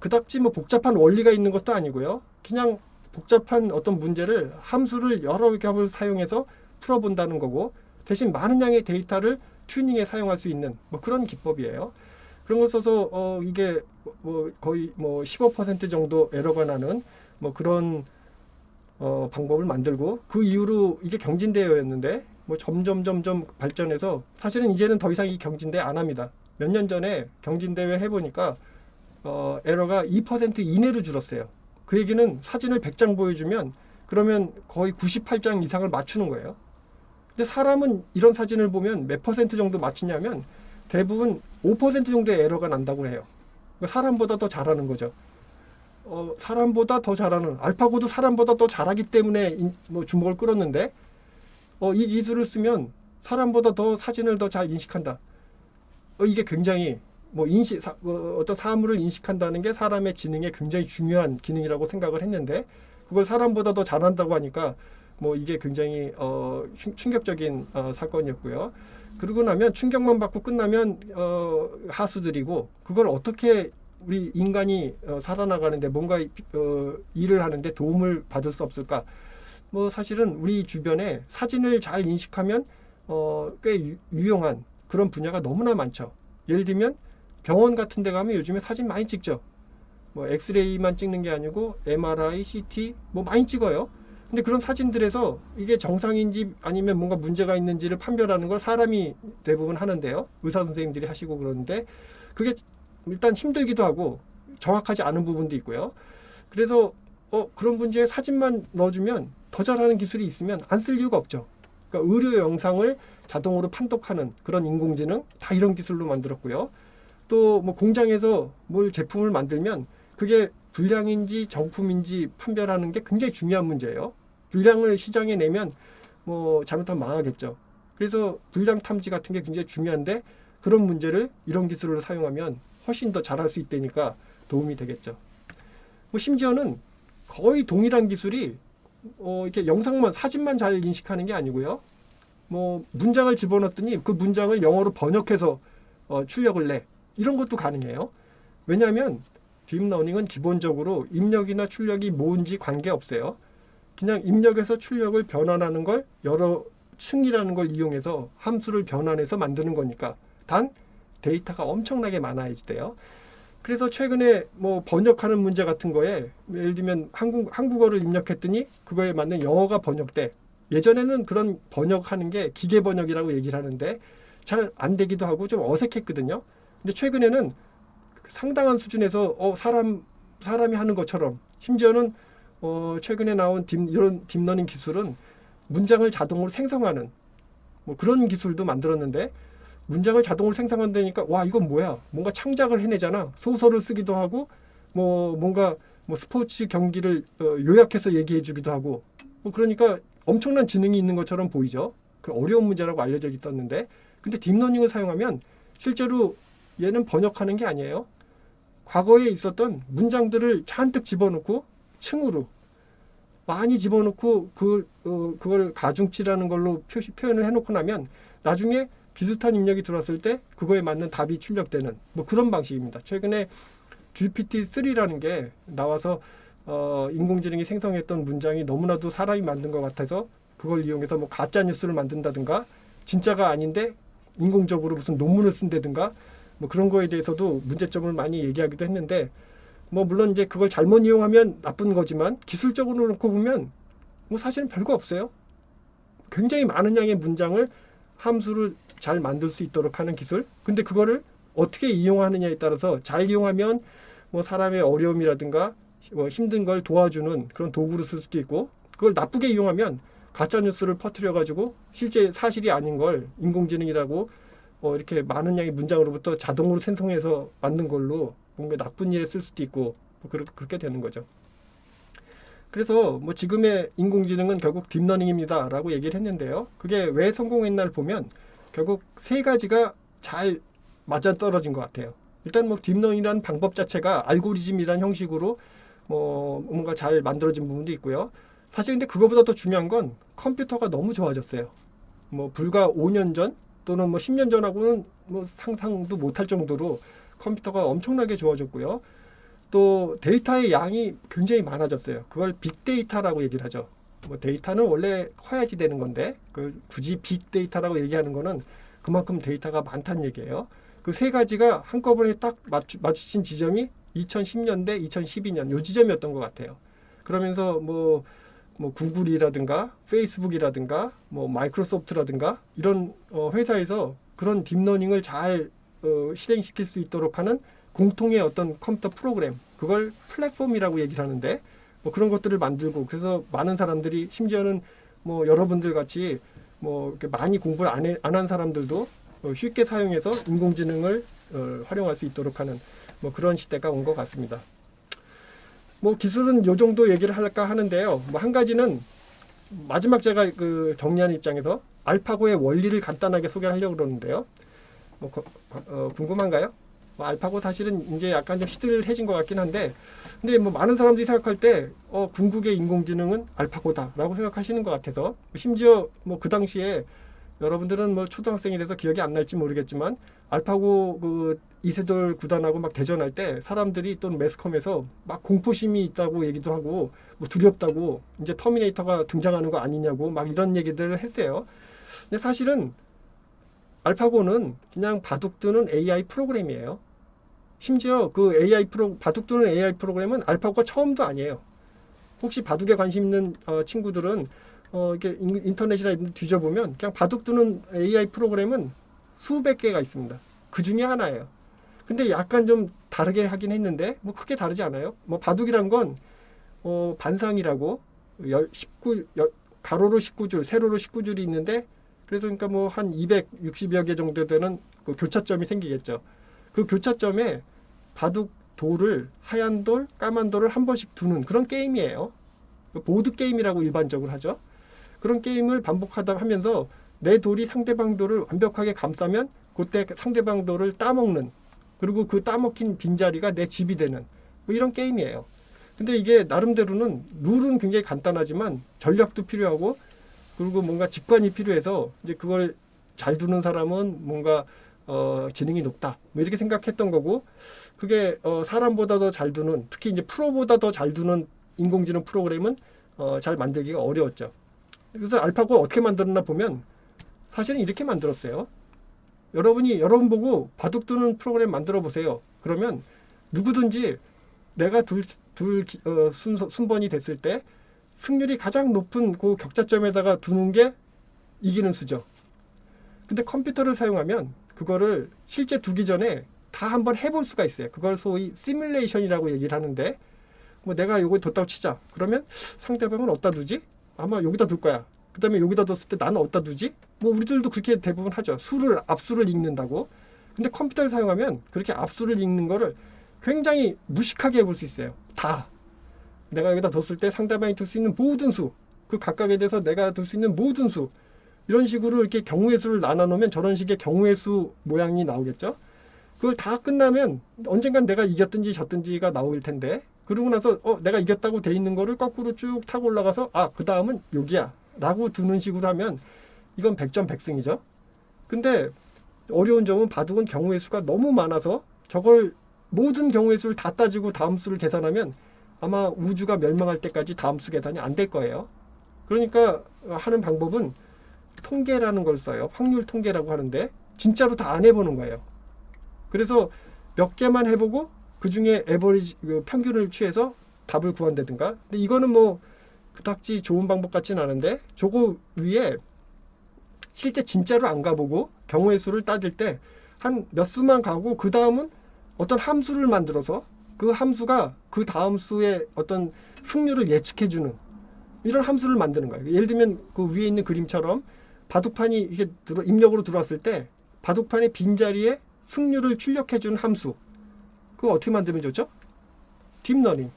그닥지 뭐 복잡한 원리가 있는 것도 아니고요. 그냥 복잡한 어떤 문제를 함수를 여러 겹을 사용해서 풀어본다는 거고 대신 많은 양의 데이터를 튜닝에 사용할 수 있는 뭐 그런 기법이에요. 그런 걸 써서 이게 뭐 거의 뭐 15% 정도 에러가 나는 뭐 그런 방법을 만들고 그 이후로 이게 경진대회였는데 뭐 점점 발전해서 사실은 이제는 더 이상 이 경진대회 안 합니다. 몇 년 전에 경진대회 해보니까 에러가 2% 이내로 줄었어요. 그 얘기는 사진을 100장 보여주면 그러면 거의 98장 이상을 맞추는 거예요. 근데 사람은 이런 사진을 보면 몇 퍼센트 정도 맞추냐면 대부분 5% 정도의 에러가 난다고 해요. 그러니까 사람보다 더 잘하는 거죠. 사람보다 더 잘하는 알파고도 사람보다 더 잘하기 때문에 뭐 주목을 끌었는데 이 기술을 쓰면 사람보다 더 사진을 더 잘 인식한다. 이게 굉장히 뭐 어떤 사물을 인식한다는 게 사람의 지능에 굉장히 중요한 기능이라고 생각을 했는데 그걸 사람보다 더 잘한다고 하니까 뭐 이게 굉장히 충격적인 사건이었고요. 그러고 나면 충격만 받고 끝나면 하수들이고 그걸 어떻게 우리 인간이 살아나가는데 뭔가 일을 하는데 도움을 받을 수 없을까? 뭐 사실은 우리 주변에 사진을 잘 인식하면 꽤 유용한 그런 분야가 너무나 많죠. 예를 들면 병원 같은 데 가면 요즘에 사진 많이 찍죠. 뭐 엑스레이만 찍는 게 아니고 MRI, CT 뭐 많이 찍어요. 근데 그런 사진들에서 이게 정상인지 아니면 뭔가 문제가 있는지를 판별하는 걸 사람이 대부분 하는데요. 의사 선생님들이 하시고 그러는데 그게 일단 힘들기도 하고 정확하지 않은 부분도 있고요. 그래서 그런 문제에 사진만 넣어주면 더 잘하는 기술이 있으면 안 쓸 이유가 없죠. 그러니까 의료 영상을 자동으로 판독하는 그런 인공지능 다 이런 기술로 만들었고요. 또 뭐 공장에서 뭘 제품을 만들면 그게 불량인지 정품인지 판별하는 게 굉장히 중요한 문제예요. 불량을 시장에 내면 뭐 잘못하면 망하겠죠. 그래서 불량 탐지 같은 게 굉장히 중요한데 그런 문제를 이런 기술을 사용하면 훨씬 더 잘할 수 있다니까 도움이 되겠죠. 뭐 심지어는 거의 동일한 기술이 이렇게 영상만 사진만 잘 인식하는 게 아니고요. 뭐 문장을 집어넣었더니 그 문장을 영어로 번역해서 출력을 내 이런 것도 가능해요. 왜냐하면 딥러닝은 기본적으로 입력이나 출력이 뭔지 관계없어요. 그냥 입력해서 출력을 변환하는 걸 여러 층이라는 걸 이용해서 함수를 변환해서 만드는 거니까 단 데이터가 엄청나게 많아야지 돼요. 그래서 최근에 뭐 번역하는 문제 같은 거에 예를 들면 한국어를 입력했더니 그거에 맞는 영어가 번역돼. 예전에는 그런 번역하는 게 기계 번역이라고 얘기를 하는데 잘 안 되기도 하고 좀 어색했거든요. 근데 최근에는 상당한 수준에서 사람이 하는 것처럼 심지어는 최근에 나온 이런 딥러닝 기술은 문장을 자동으로 생성하는 뭐 그런 기술도 만들었는데 문장을 자동으로 생성한다니까 와 이건 뭐야 뭔가 창작을 해내잖아. 소설을 쓰기도 하고 뭔가 스포츠 경기를 요약해서 얘기해 주기도 하고 뭐 그러니까 엄청난 지능이 있는 것처럼 보이죠. 그 어려운 문제라고 알려져 있었는데 근데 딥러닝을 사용하면 실제로 얘는 번역하는 게 아니에요. 과거에 있었던 문장들을 잔뜩 집어넣고 층으로 많이 집어넣고 그걸 가중치라는 걸로 표현을 해놓고 나면 나중에 비슷한 입력이 들어왔을 때 그거에 맞는 답이 출력되는 뭐 그런 방식입니다. 최근에 GPT-3라는 게 나와서 인공지능이 생성했던 문장이 너무나도 사람이 만든 것 같아서 그걸 이용해서 뭐 가짜 뉴스를 만든다든가 진짜가 아닌데 인공적으로 무슨 논문을 쓴다든가 뭐 그런 거에 대해서도 문제점을 많이 얘기하기도 했는데 뭐 물론 이제 그걸 잘못 이용하면 나쁜 거지만 기술적으로 놓고 보면 뭐 사실은 별거 없어요. 굉장히 많은 양의 문장을 함수를 잘 만들 수 있도록 하는 기술. 근데 그거를 어떻게 이용하느냐에 따라서 잘 이용하면 뭐 사람의 어려움이라든가 뭐 힘든 걸 도와주는 그런 도구로 쓸 수도 있고 그걸 나쁘게 이용하면 가짜 뉴스를 퍼뜨려 가지고 실제 사실이 아닌 걸 인공지능이라고 이렇게 많은 양의 문장으로부터 자동으로 생성해서 만든 걸로 뭔가 나쁜 일에 쓸 수도 있고 뭐 그렇게 되는 거죠. 그래서 뭐 지금의 인공지능은 결국 딥러닝입니다라고 얘기를 했는데요. 그게 왜 성공했나를 보면 결국 세 가지가 잘 맞아떨어진 것 같아요. 일단 뭐 딥러닝이라는 방법 자체가 알고리즘이라는 형식으로 뭔가 잘 만들어진 부분도 있고요. 사실 근데 그거보다 더 중요한 건 컴퓨터가 너무 좋아졌어요. 뭐 불과 5년 전 또는 뭐 10년 전하고는 뭐 상상도 못할 정도로 컴퓨터가 엄청나게 좋아졌고요. 또 데이터의 양이 굉장히 많아졌어요. 그걸 빅데이터라고 얘기를 하죠. 뭐 데이터는 원래 커야지 되는 건데 굳이 빅데이터라고 얘기하는 거는 그만큼 데이터가 많다는 얘기예요. 그 세 가지가 한꺼번에 딱 맞추신 지점이 2010년대, 2012년 요 지점이었던 것 같아요. 그러면서 뭐 뭐 구글이라든가 페이스북이라든가 뭐 마이크로소프트라든가 이런 회사에서 그런 딥러닝을 잘 실행시킬 수 있도록 하는 공통의 어떤 컴퓨터 프로그램, 그걸 플랫폼이라고 얘기를 하는데, 뭐 그런 것들을 만들고, 그래서 많은 사람들이, 심지어는 뭐 여러분들 같이 뭐 이렇게 많이 공부를 안 한 사람들도 쉽게 사용해서 인공지능을 활용할 수 있도록 하는 뭐 그런 시대가 온 것 같습니다. 뭐 기술은 요 정도 얘기를 할까 하는데요. 뭐 한 가지는 마지막 제가 그 정리하는 입장에서 알파고의 원리를 간단하게 소개하려고 그러는데요. 궁금한가요? 뭐 알파고 사실은 이제 약간 좀 시들해진 것 같긴 한데, 근데 뭐 많은 사람들이 생각할 때 궁극의 인공지능은 알파고다라고 생각하시는 것 같아서, 심지어 뭐 그 당시에 여러분들은 뭐 초등학생이라서 기억이 안 날지 모르겠지만 알파고 그 이세돌 구단하고 막 대전할 때 사람들이 또는 매스컴에서 막 공포심이 있다고 얘기도 하고 뭐 두렵다고 이제 터미네이터가 등장하는 거 아니냐고 막 이런 얘기들을 했어요. 근데 사실은 알파고는 그냥 바둑두는 AI 프로그램이에요. 심지어 그 바둑두는 AI 프로그램은 알파고가 처음도 아니에요. 혹시 바둑에 관심 있는 친구들은 이렇게 인터넷이나 이런 데 뒤져보면 그냥 바둑두는 AI 프로그램은 수백 개가 있습니다. 그 중에 하나예요. 근데 약간 좀 다르게 하긴 했는데 뭐 크게 다르지 않아요. 뭐 바둑이란 건 반상이라고 가로로 19줄, 세로로 19줄이 있는데, 그래서 그러니까 뭐 한 260여 개 정도 되는 그 교차점이 생기겠죠. 그 교차점에 바둑 돌을, 하얀 돌, 까만 돌을 한 번씩 두는 그런 게임이에요. 보드 게임이라고 일반적으로 하죠. 그런 게임을 반복하다 하면서 내 돌이 상대방 돌을 완벽하게 감싸면 그때 상대방 돌을 따먹는, 그리고 그 따먹힌 빈자리가 내 집이 되는 뭐 이런 게임이에요. 근데 이게 나름대로는 룰은 굉장히 간단하지만 전략도 필요하고, 그리고 뭔가 직관이 필요해서 이제 그걸 잘 두는 사람은 뭔가 지능이 높다 뭐 이렇게 생각했던 거고, 그게 사람보다 더 잘 두는, 특히 이제 프로보다 더 잘 두는 인공지능 프로그램은 잘 만들기가 어려웠죠. 그래서 알파고 어떻게 만들었나 보면 사실은 이렇게 만들었어요. 여러분 보고 바둑 두는 프로그램 만들어 보세요. 그러면 누구든지 내가 순번이 됐을 때 승률이 가장 높은 그 격자점에다가 두는 게 이기는 수죠. 근데 컴퓨터를 사용하면 그거를 실제 두기 전에 다 한번 해볼 수가 있어요. 그걸 소위 시뮬레이션이라고 얘기를 하는데, 뭐 내가 요거 뒀다고 치자. 그러면 상대방은 어디다 두지? 아마 여기다 둘 거야. 그 다음에 여기다 뒀을 때 나는 어디다 두지? 뭐 우리들도 그렇게 대부분 하죠. 앞수를 읽는다고. 근데 컴퓨터를 사용하면 그렇게 앞수를 읽는 거를 굉장히 무식하게 해볼 수 있어요. 다. 내가 여기다 뒀을 때 상대방이 둘 수 있는 모든 수, 그 각각에 대해서 내가 둘 수 있는 모든 수, 이런 식으로 이렇게 경우의 수를 나눠 놓으면 저런 식의 경우의 수 모양이 나오겠죠. 그걸 다 끝나면 언젠간 내가 이겼든지 졌든지가 나올 텐데, 그러고 나서 내가 이겼다고 돼 있는 거를 거꾸로 쭉 타고 올라가서 그 다음은 여기야 라고 두는 식으로 하면 이건 100점 100승이죠. 근데 어려운 점은 바둑은 경우의 수가 너무 많아서 저걸 모든 경우의 수를 다 따지고 다음 수를 계산하면 아마 우주가 멸망할 때까지 다음 수 계산이 안 될 거예요. 그러니까 하는 방법은 통계라는 걸 써요. 확률 통계라고 하는데 진짜로 다 안 해보는 거예요. 그래서 몇 개만 해보고 그 중에 에버리지, 평균을 취해서 답을 구한다든가. 근데 이거는 뭐 그닥지 좋은 방법 같진 않은데, 저거 위에 실제 진짜로 안 가보고 경우의 수를 따질 때 한 몇 수만 가고 그 다음은 어떤 함수를 만들어서 그 함수가 그 다음 수의 어떤 승률을 예측해주는 이런 함수를 만드는 거예요. 예를 들면 그 위에 있는 그림처럼 바둑판이 이게 입력으로 들어왔을 때 바둑판의 빈자리에 승률을 출력해주는 함수, 그거 어떻게 만들면 좋죠? 딥러닝.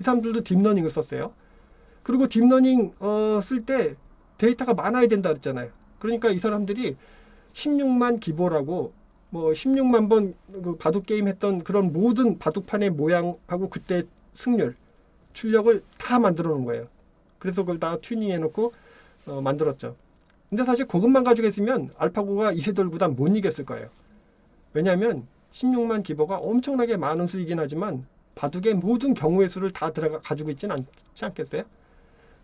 이 사람들도 딥러닝을 썼어요. 그리고 딥러닝 쓸 때 데이터가 많아야 된다 그랬잖아요. 그러니까 이 사람들이 16만 기보라고 뭐 16만 번 그 바둑 게임 했던 그런 모든 바둑판의 모양하고 그때 승률, 출력을 다 만들어 놓은 거예요. 그래서 그걸 다 튜닝해 놓고 만들었죠. 근데 사실 그것만 가지고 있으면 알파고가 이세돌 구단 못 이겼을 거예요. 왜냐하면 16만 기보가 엄청나게 많은 수이긴 하지만 바둑의 모든 경우의 수를 다 가지고 있지는 않지 않겠어요?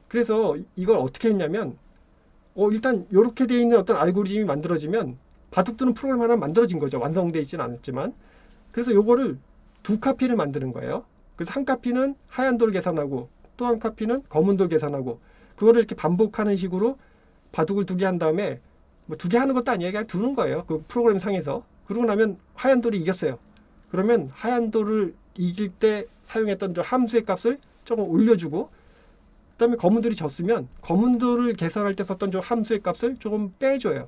그래서 이걸 어떻게 했냐면 일단 이렇게 되어 있는 어떤 알고리즘이 만들어지면 바둑 두는 프로그램 하나 만들어진 거죠. 완성되어 있지는 않았지만. 그래서 요거를 두 카피를 만드는 거예요. 그래서 한 카피는 하얀 돌 계산하고 또 한 카피는 검은 돌 계산하고, 그거를 이렇게 반복하는 식으로 바둑을 2개 한 다음에 뭐 2개 하는 것도 아니에요. 그냥 두는 거예요. 그 프로그램 상에서. 그러고 나면 하얀 돌이 이겼어요. 그러면 하얀 돌을 이길 때 사용했던 저 함수의 값을 조금 올려주고, 그다음에 검은 돌이 졌으면 검은 돌을 계산할 때 썼던 저 함수의 값을 조금 빼줘요.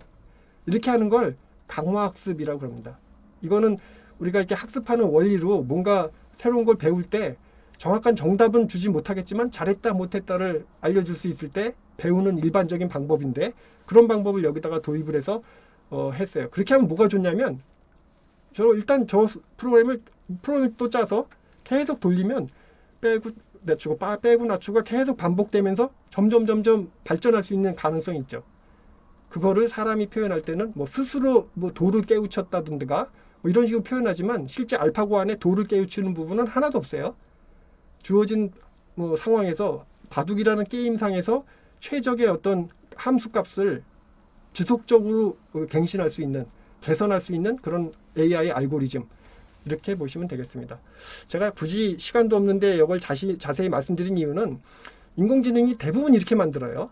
이렇게 하는 걸 강화학습이라고 합니다. 이거는 우리가 이렇게 학습하는 원리로 뭔가 새로운 걸 배울 때 정확한 정답은 주지 못하겠지만 잘했다 못했다를 알려줄 수 있을 때 배우는 일반적인 방법인데, 그런 방법을 여기다가 도입을 해서 했어요. 그렇게 하면 뭐가 좋냐면, 일단 저 프로그램을 또 짜서 계속 돌리면 빼고 낮추고 빼고 낮추고 계속 반복되면서 점점 발전할 수 있는 가능성이 있죠. 그거를 사람이 표현할 때는 뭐 스스로 뭐 돌을 깨우쳤다든가 뭐 이런 식으로 표현하지만, 실제 알파고 안에 돌을 깨우치는 부분은 하나도 없어요. 주어진 뭐 상황에서 바둑이라는 게임상에서 최적의 어떤 함수값을 지속적으로 갱신할 수 있는, 개선할 수 있는 그런 AI 알고리즘, 이렇게 보시면 되겠습니다. 제가 굳이 시간도 없는데 이걸 자세히 말씀드린 이유는, 인공지능이 대부분 이렇게 만들어요.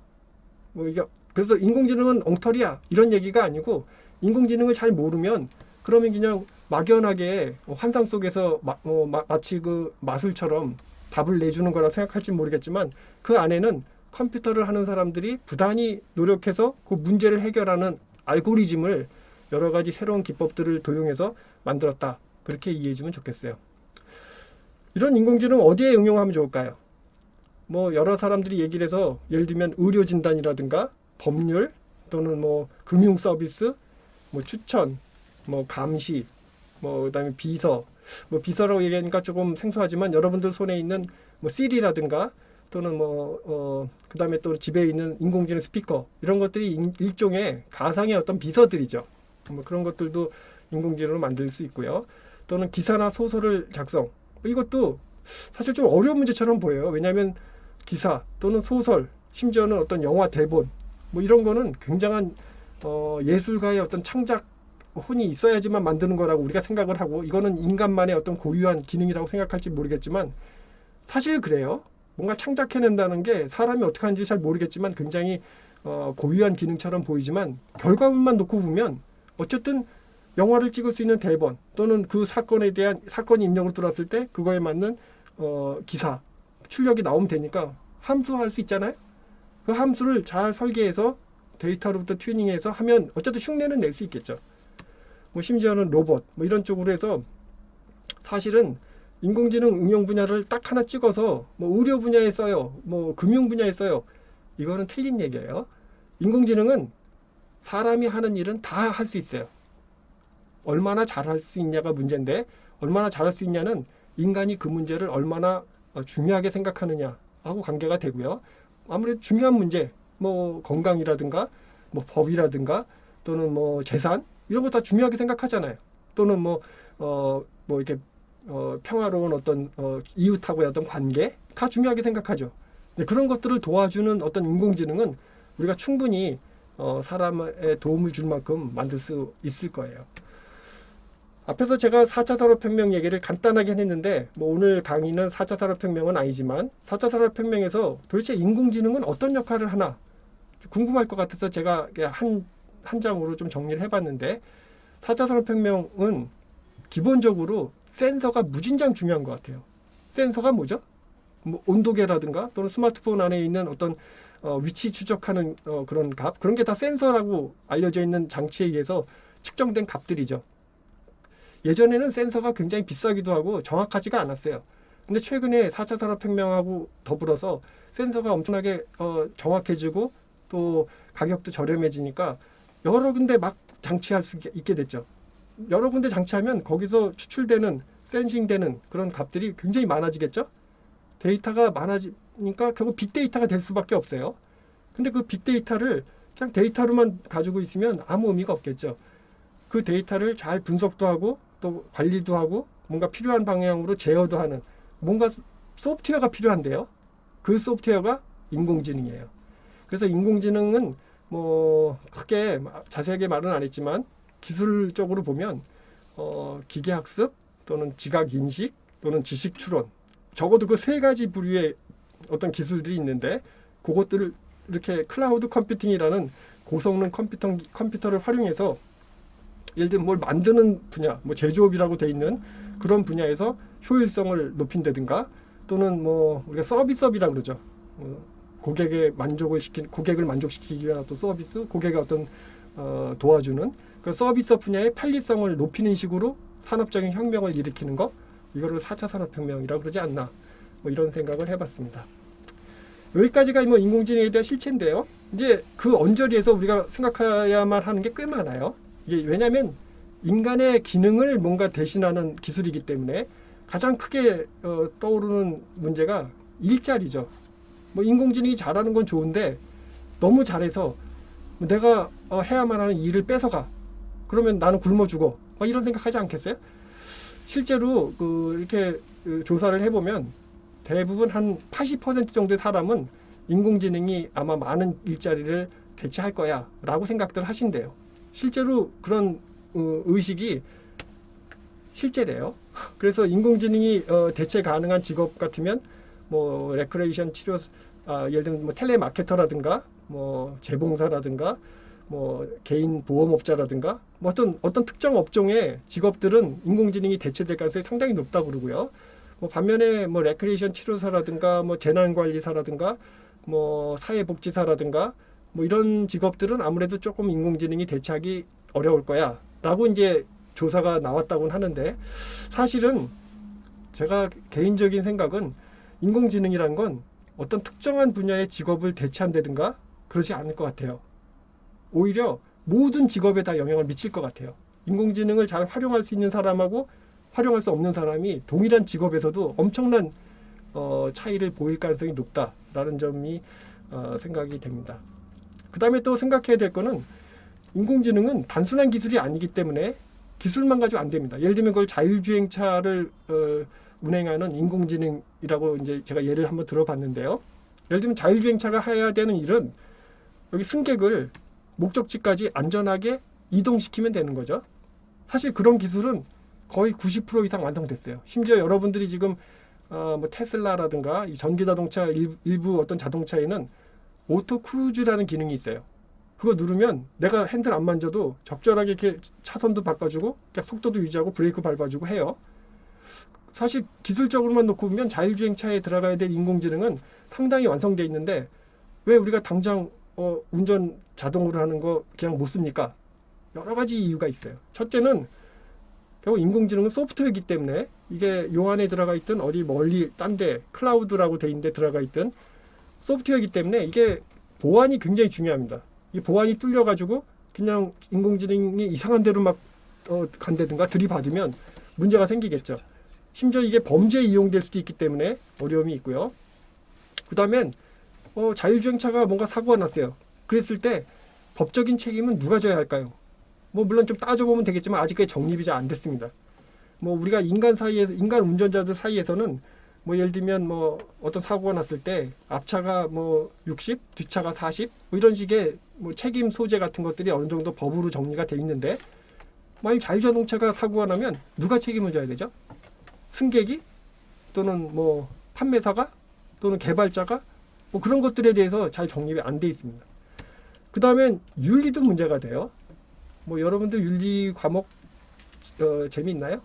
뭐 이게 그래서 인공지능은 엉터리야 이런 얘기가 아니고, 인공지능을 잘 모르면 그러면 그냥 막연하게 환상 속에서 마치 그 마술처럼 답을 내주는 거라 생각할지 모르겠지만, 그 안에는 컴퓨터를 하는 사람들이 부단히 노력해서 그 문제를 해결하는 알고리즘을 여러 가지 새로운 기법들을 도용해서 만들었다, 그렇게 이해해 주면 좋겠어요. 이런 인공지능 어디에 응용하면 좋을까요? 뭐 여러 사람들이 얘기를 해서, 예를 들면 의료 진단이라든가 법률, 또는 뭐 금융 서비스, 뭐 추천, 뭐 감시, 뭐 그다음에 비서, 뭐 비서라고 얘기하니까 조금 생소하지만 여러분들 손에 있는 뭐 시리라든가, 또는 그다음에 또 집에 있는 인공지능 스피커, 이런 것들이 일종의 가상의 어떤 비서들이죠. 뭐 그런 것들도 인공지능으로 만들 수 있고요. 또는 기사나 소설을 작성, 이것도 사실 좀 어려운 문제처럼 보여요. 왜냐하면 기사 또는 소설, 심지어는 어떤 영화 대본, 뭐 이런 거는 굉장한 예술가의 어떤 창작 혼이 있어야지만 만드는 거라고 우리가 생각을 하고, 이거는 인간만의 어떤 고유한 기능이라고 생각할지 모르겠지만 사실 그래요. 뭔가 창작해낸다는 게 사람이 어떻게 하는지 잘 모르겠지만 굉장히 고유한 기능처럼 보이지만, 결과물만 놓고 보면 어쨌든 영화를 찍을 수 있는 대본, 또는 그 사건에 대한 사건이 입력으로 들어왔을 때 그거에 맞는 기사 출력이 나오면 되니까 함수할 수 있잖아요. 그 함수를 잘 설계해서 데이터로부터 튜닝해서 하면 어쨌든 흉내는 낼 수 있겠죠. 뭐 심지어는 로봇 뭐 이런 쪽으로 해서, 사실은 인공지능 응용 분야를 딱 하나 찍어서 뭐 의료 분야에 써요, 뭐 금융 분야에 써요, 이거는 틀린 얘기예요. 인공지능은 사람이 하는 일은 다 할 수 있어요. 얼마나 잘할 수 있냐가 문제인데, 얼마나 잘할 수 있냐는 인간이 그 문제를 얼마나 중요하게 생각하느냐하고 관계가 되고요. 아무래도 중요한 문제, 뭐 건강이라든가 뭐 법이라든가 또는 뭐 재산, 이런 거 다 중요하게 생각하잖아요. 또는 뭐 이렇게 평화로운 어떤 이웃하고의 어떤 관계, 다 중요하게 생각하죠. 근데 그런 것들을 도와주는 어떤 인공지능은 우리가 충분히 사람의 도움을 줄 만큼 만들 수 있을 거예요. 앞에서 제가 4차 산업혁명 얘기를 간단하게 했는데, 뭐 오늘 강의는 4차 산업혁명은 아니지만 4차 산업혁명에서 도대체 인공지능은 어떤 역할을 하나 궁금할 것 같아서 제가 한 장으로 좀 정리를 해봤는데, 4차 산업혁명은 기본적으로 센서가 무진장 중요한 것 같아요. 센서가 뭐죠? 뭐 온도계라든가 또는 스마트폰 안에 있는 어떤 위치 추적하는 그런 값, 그런 게 다 센서라고 알려져 있는 장치에 의해서 측정된 값들이죠. 예전에는 센서가 굉장히 비싸기도 하고 정확하지가 않았어요. 근데 최근에 4차 산업혁명하고 더불어서 센서가 엄청나게 정확해지고 또 가격도 저렴해지니까 여러 군데 막 장치할 수 있게 됐죠. 여러 군데 장치하면 거기서 추출되는, 센싱되는 그런 값들이 굉장히 많아지겠죠. 데이터가 많아지니까 결국 빅데이터가 될 수밖에 없어요. 근데 그 빅데이터를 그냥 데이터로만 가지고 있으면 아무 의미가 없겠죠. 그 데이터를 잘 분석도 하고 또 관리도 하고 뭔가 필요한 방향으로 제어도 하는 뭔가 소프트웨어가 필요한데요. 그 소프트웨어가 인공지능이에요. 그래서 인공지능은 뭐 크게 자세하게 말은 안 했지만 기술적으로 보면 기계학습 또는 지각인식 또는 지식추론, 적어도 그 세 가지 부류의 어떤 기술들이 있는데, 그것들을 이렇게 클라우드 컴퓨팅이라는 고성능 컴퓨터를 활용해서 예를 들면 뭘 만드는 분야, 뭐 제조업이라고 돼 있는 그런 분야에서 효율성을 높인다든가 또는 뭐 우리가 서비스업이라고 그러죠. 고객을 만족시키기 위한 어떤 서비스, 고객의 어떤 도와주는 그 서비스 분야의 편리성을 높이는 식으로 산업적인 혁명을 일으키는 거, 이거를 4차 산업혁명이라고 그러지 않나, 뭐 이런 생각을 해봤습니다. 여기까지가 뭐 인공지능에 대한 실체인데요. 이제 그 언저리에서 우리가 생각해야만 하는 게 꽤 많아요. 이게 왜냐하면 인간의 기능을 뭔가 대신하는 기술이기 때문에 가장 크게 떠오르는 문제가 일자리죠. 뭐 인공지능이 잘하는 건 좋은데 너무 잘해서 내가 해야만 하는 일을 뺏어가. 그러면 나는 굶어 죽어. 뭐 이런 생각하지 않겠어요? 실제로 이렇게 조사를 해보면 대부분 한 80% 정도의 사람은 인공지능이 아마 많은 일자리를 대체할 거야 라고 생각들 하신대요. 실제로 그런 의식이 실제래요. 그래서 인공지능이 대체 가능한 직업 같으면 뭐 레크레이션 치료, 예를 들면 뭐 텔레마케터라든가 뭐 재봉사라든가 뭐 개인 보험업자라든가 뭐 어떤 특정 업종의 직업들은 인공지능이 대체될 가능성이 상당히 높다고 그러고요. 뭐 반면에 뭐 레크레이션 치료사라든가 뭐 재난관리사라든가 뭐 사회복지사라든가 뭐 이런 직업들은 아무래도 조금 인공지능이 대체하기 어려울 거야 라고 이제 조사가 나왔다고는 하는데, 사실은 제가 개인적인 생각은 인공지능이란 건 어떤 특정한 분야의 직업을 대체한다든가 그러지 않을 것 같아요. 오히려 모든 직업에 다 영향을 미칠 것 같아요. 인공지능을 잘 활용할 수 있는 사람하고 활용할 수 없는 사람이 동일한 직업에서도 엄청난 차이를 보일 가능성이 높다라는 점이 생각이 됩니다. 그 다음에 또 생각해야 될 거는 인공지능은 단순한 기술이 아니기 때문에 기술만 가지고 안 됩니다. 예를 들면 그걸 자율주행차를 운행하는 인공지능이라고 이제 제가 예를 한번 들어봤는데요. 예를 들면 자율주행차가 해야 되는 일은 여기 승객을 목적지까지 안전하게 이동시키면 되는 거죠. 사실 그런 기술은 거의 90% 이상 완성됐어요. 심지어 여러분들이 지금 뭐 테슬라라든가 이 전기자동차 일부 어떤 자동차에는 오토 크루즈라는 기능이 있어요. 그거 누르면 내가 핸들 안 만져도 적절하게 이렇게 차선도 바꿔주고 속도도 유지하고 브레이크 밟아주고 해요. 사실 기술적으로만 놓고 보면 자율주행차에 들어가야 될 인공지능은 상당히 완성되어 있는데 왜 우리가 당장 운전 자동으로 하는 거 그냥 못 씁니까? 여러 가지 이유가 있어요. 첫째는 결국 인공지능은 소프트웨어이기 때문에 이게 요 안에 들어가 있든 어디 멀리 딴 데 클라우드라고 돼 있는데 들어가 있든 소프트웨어이기 때문에 이게 보안이 굉장히 중요합니다. 이 보안이 뚫려가지고 그냥 인공지능이 이상한 데로 막 간다든가 들이받으면 문제가 생기겠죠. 심지어 이게 범죄에 이용될 수도 있기 때문에 어려움이 있고요. 그 다음엔 자율주행차가 뭔가 사고가 났어요. 그랬을 때 법적인 책임은 누가 져야 할까요? 뭐 물론 좀 따져보면 되겠지만 아직까지 정립이 잘 안 됐습니다. 뭐 우리가 인간 운전자들 사이에서는 뭐 예를 들면 뭐 어떤 사고가 났을 때 앞차가 뭐 60, 뒷차가 40, 뭐 이런 식의 뭐 책임 소재 같은 것들이 어느 정도 법으로 정리가 돼 있는데, 만약 자율자동차가 사고가 나면 누가 책임을 져야 되죠? 승객이 또는 뭐 판매사가 또는 개발자가 뭐 그런 것들에 대해서 잘 정립이 안 돼 있습니다. 그 다음엔 윤리도 문제가 돼요. 뭐 여러분들 윤리 과목 재미있나요?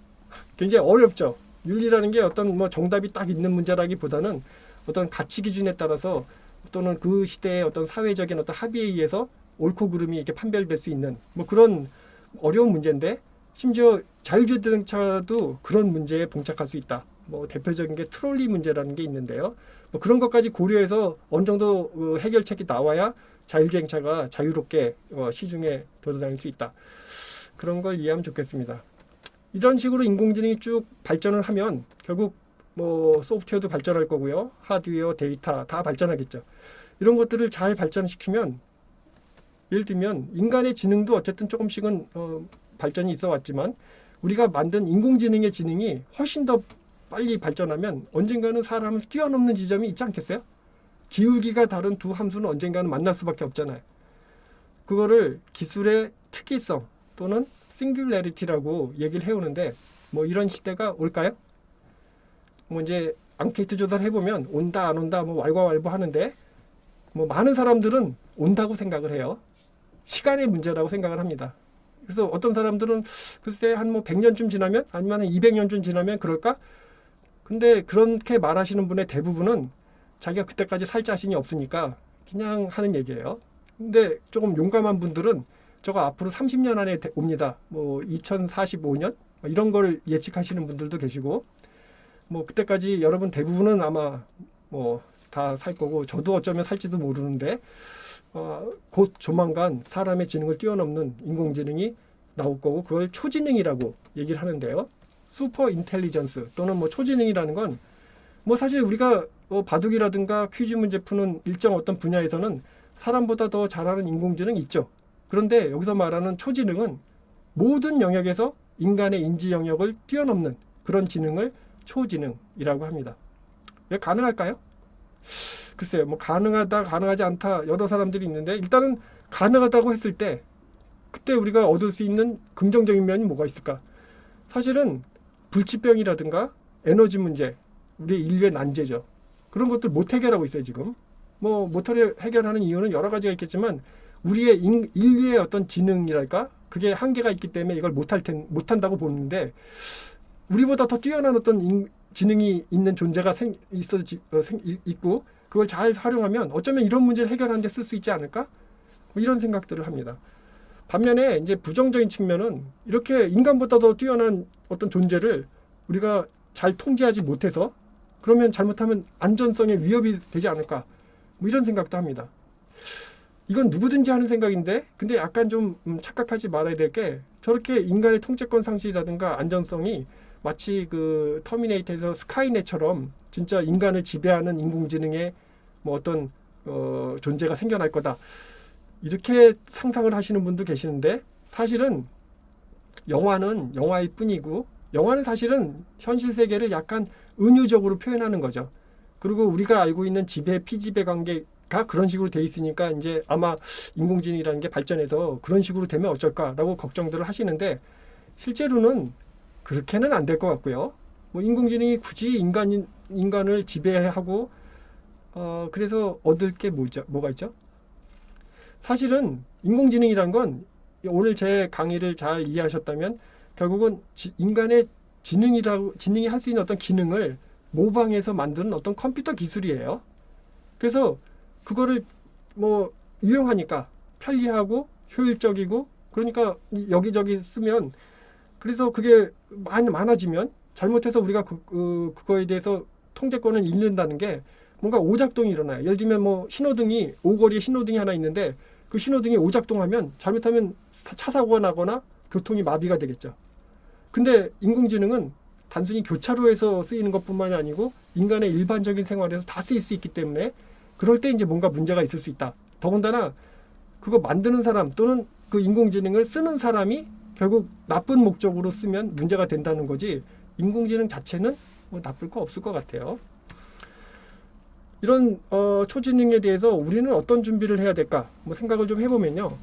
굉장히 어렵죠. 윤리라는 게 어떤 뭐 정답이 딱 있는 문제라기보다는 어떤 가치 기준에 따라서 또는 그 시대의 어떤 사회적인 어떤 합의에 의해서 옳고 그름이 이렇게 판별될 수 있는 뭐 그런 어려운 문제인데, 심지어 자율주행차도 그런 문제에 봉착할 수 있다. 뭐 대표적인 게 트롤리 문제라는 게 있는데요. 뭐 그런 것까지 고려해서 어느 정도 해결책이 나와야 자율주행차가 자유롭게 시중에 돌아다닐 수 있다. 그런 걸 이해하면 좋겠습니다. 이런 식으로 인공지능이 쭉 발전을 하면 결국 뭐 소프트웨어도 발전할 거고요. 하드웨어, 데이터 다 발전하겠죠. 이런 것들을 잘 발전시키면, 예를 들면 인간의 지능도 어쨌든 조금씩은 발전이 있어 왔지만 우리가 만든 인공지능의 지능이 훨씬 더 빨리 발전하면 언젠가는 사람을 뛰어넘는 지점이 있지 않겠어요? 기울기가 다른 두 함수는 언젠가는 만날 수밖에 없잖아요. 그거를 기술의 특이성 또는 싱귤래리티라고 얘기를 해오는데, 뭐 이런 시대가 올까요? 뭐 이제 앙케이트 조사를 해보면 온다 안 온다 뭐 왈가왈부 하는데, 뭐 많은 사람들은 온다고 생각을 해요. 시간의 문제라고 생각을 합니다. 그래서 어떤 사람들은 글쎄 한 뭐 100년쯤 지나면 아니면 한 200년쯤 지나면 그럴까? 근데 그렇게 말하시는 분의 대부분은 자기가 그때까지 살 자신이 없으니까 그냥 하는 얘기예요. 근데 조금 용감한 분들은 저거 앞으로 30년 안에 옵니다. 뭐 2045년 이런 걸 예측하시는 분들도 계시고 뭐 그때까지 여러분 대부분은 아마 뭐 다 살 거고 저도 어쩌면 살지도 모르는데 곧 조만간 사람의 지능을 뛰어넘는 인공지능이 나올 거고 그걸 초지능이라고 얘기를 하는데요. 슈퍼 인텔리전스 또는 뭐 초지능이라는 건 뭐 사실 우리가 바둑이라든가 퀴즈 문제 푸는 일정 어떤 분야에서는 사람보다 더 잘하는 인공지능이 있죠. 그런데 여기서 말하는 초지능은 모든 영역에서 인간의 인지 영역을 뛰어넘는 그런 지능을 초지능이라고 합니다. 왜 가능할까요? 글쎄요, 뭐 가능하다, 가능하지 않다 여러 사람들이 있는데 일단은 가능하다고 했을 때 그때 우리가 얻을 수 있는 긍정적인 면이 뭐가 있을까? 사실은 불치병이라든가 에너지 문제, 우리 인류의 난제죠. 그런 것들 못 해결하고 있어요 지금. 뭐 못 해결하는 이유는 여러 가지가 있겠지만 우리의 인류의 어떤 지능이랄까? 그게 한계가 있기 때문에 이걸 못한다고 보는데 우리보다 더 뛰어난 어떤 지능이 있는 존재가 있고 그걸 잘 활용하면 어쩌면 이런 문제를 해결하는 데 쓸 수 있지 않을까? 뭐 이런 생각들을 합니다. 반면에 이제 부정적인 측면은 이렇게 인간보다 더 뛰어난 어떤 존재를 우리가 잘 통제하지 못해서 그러면 잘못하면 안전성에 위협이 되지 않을까? 뭐 이런 생각도 합니다. 이건 누구든지 하는 생각인데 근데 약간 좀 착각하지 말아야 될 게 저렇게 인간의 통제권 상실이라든가 안전성이 마치 그 터미네이터에서 스카이넷처럼 진짜 인간을 지배하는 인공지능의 뭐 어떤 존재가 생겨날 거다. 이렇게 상상을 하시는 분도 계시는데 사실은 영화는 영화일 뿐이고 영화는 사실은 현실 세계를 약간 은유적으로 표현하는 거죠. 그리고 우리가 알고 있는 지배 피지배 관계가 그런 식으로 돼 있으니까 이제 아마 인공지능이라는 게 발전해서 그런 식으로 되면 어쩔까라고 걱정들을 하시는데 실제로는 그렇게는 안 될 것 같고요. 뭐 인공지능이 굳이 인간을 지배하고 그래서 얻을 게 뭐가 있죠? 사실은 인공지능이란 건 오늘 제 강의를 잘 이해하셨다면 결국은 인간의 지능이 할 수 있는 어떤 기능을 모방해서 만드는 어떤 컴퓨터 기술이에요. 그래서 그거를 뭐 유용하니까 편리하고 효율적이고 그러니까 여기저기 쓰면 그래서 그게 많아지면 잘못해서 우리가 그거에 대해서 통제권을 잃는다는 게 뭔가 오작동이 일어나요. 예를 들면 뭐 신호등이 오거리에 신호등이 하나 있는데 그 신호등이 오작동하면 잘못하면 차 사고가 나거나 교통이 마비가 되겠죠. 근데 인공지능은 단순히 교차로에서 쓰이는 것뿐만이 아니고 인간의 일반적인 생활에서 다 쓰일 수 있기 때문에 그럴 때 이제 뭔가 문제가 있을 수 있다. 더군다나 그거 만드는 사람 또는 그 인공지능을 쓰는 사람이 결국 나쁜 목적으로 쓰면 문제가 된다는 거지 인공지능 자체는 뭐 나쁠 거 없을 것 같아요. 이런 초지능에 대해서 우리는 어떤 준비를 해야 될까? 뭐 생각을 좀 해보면요.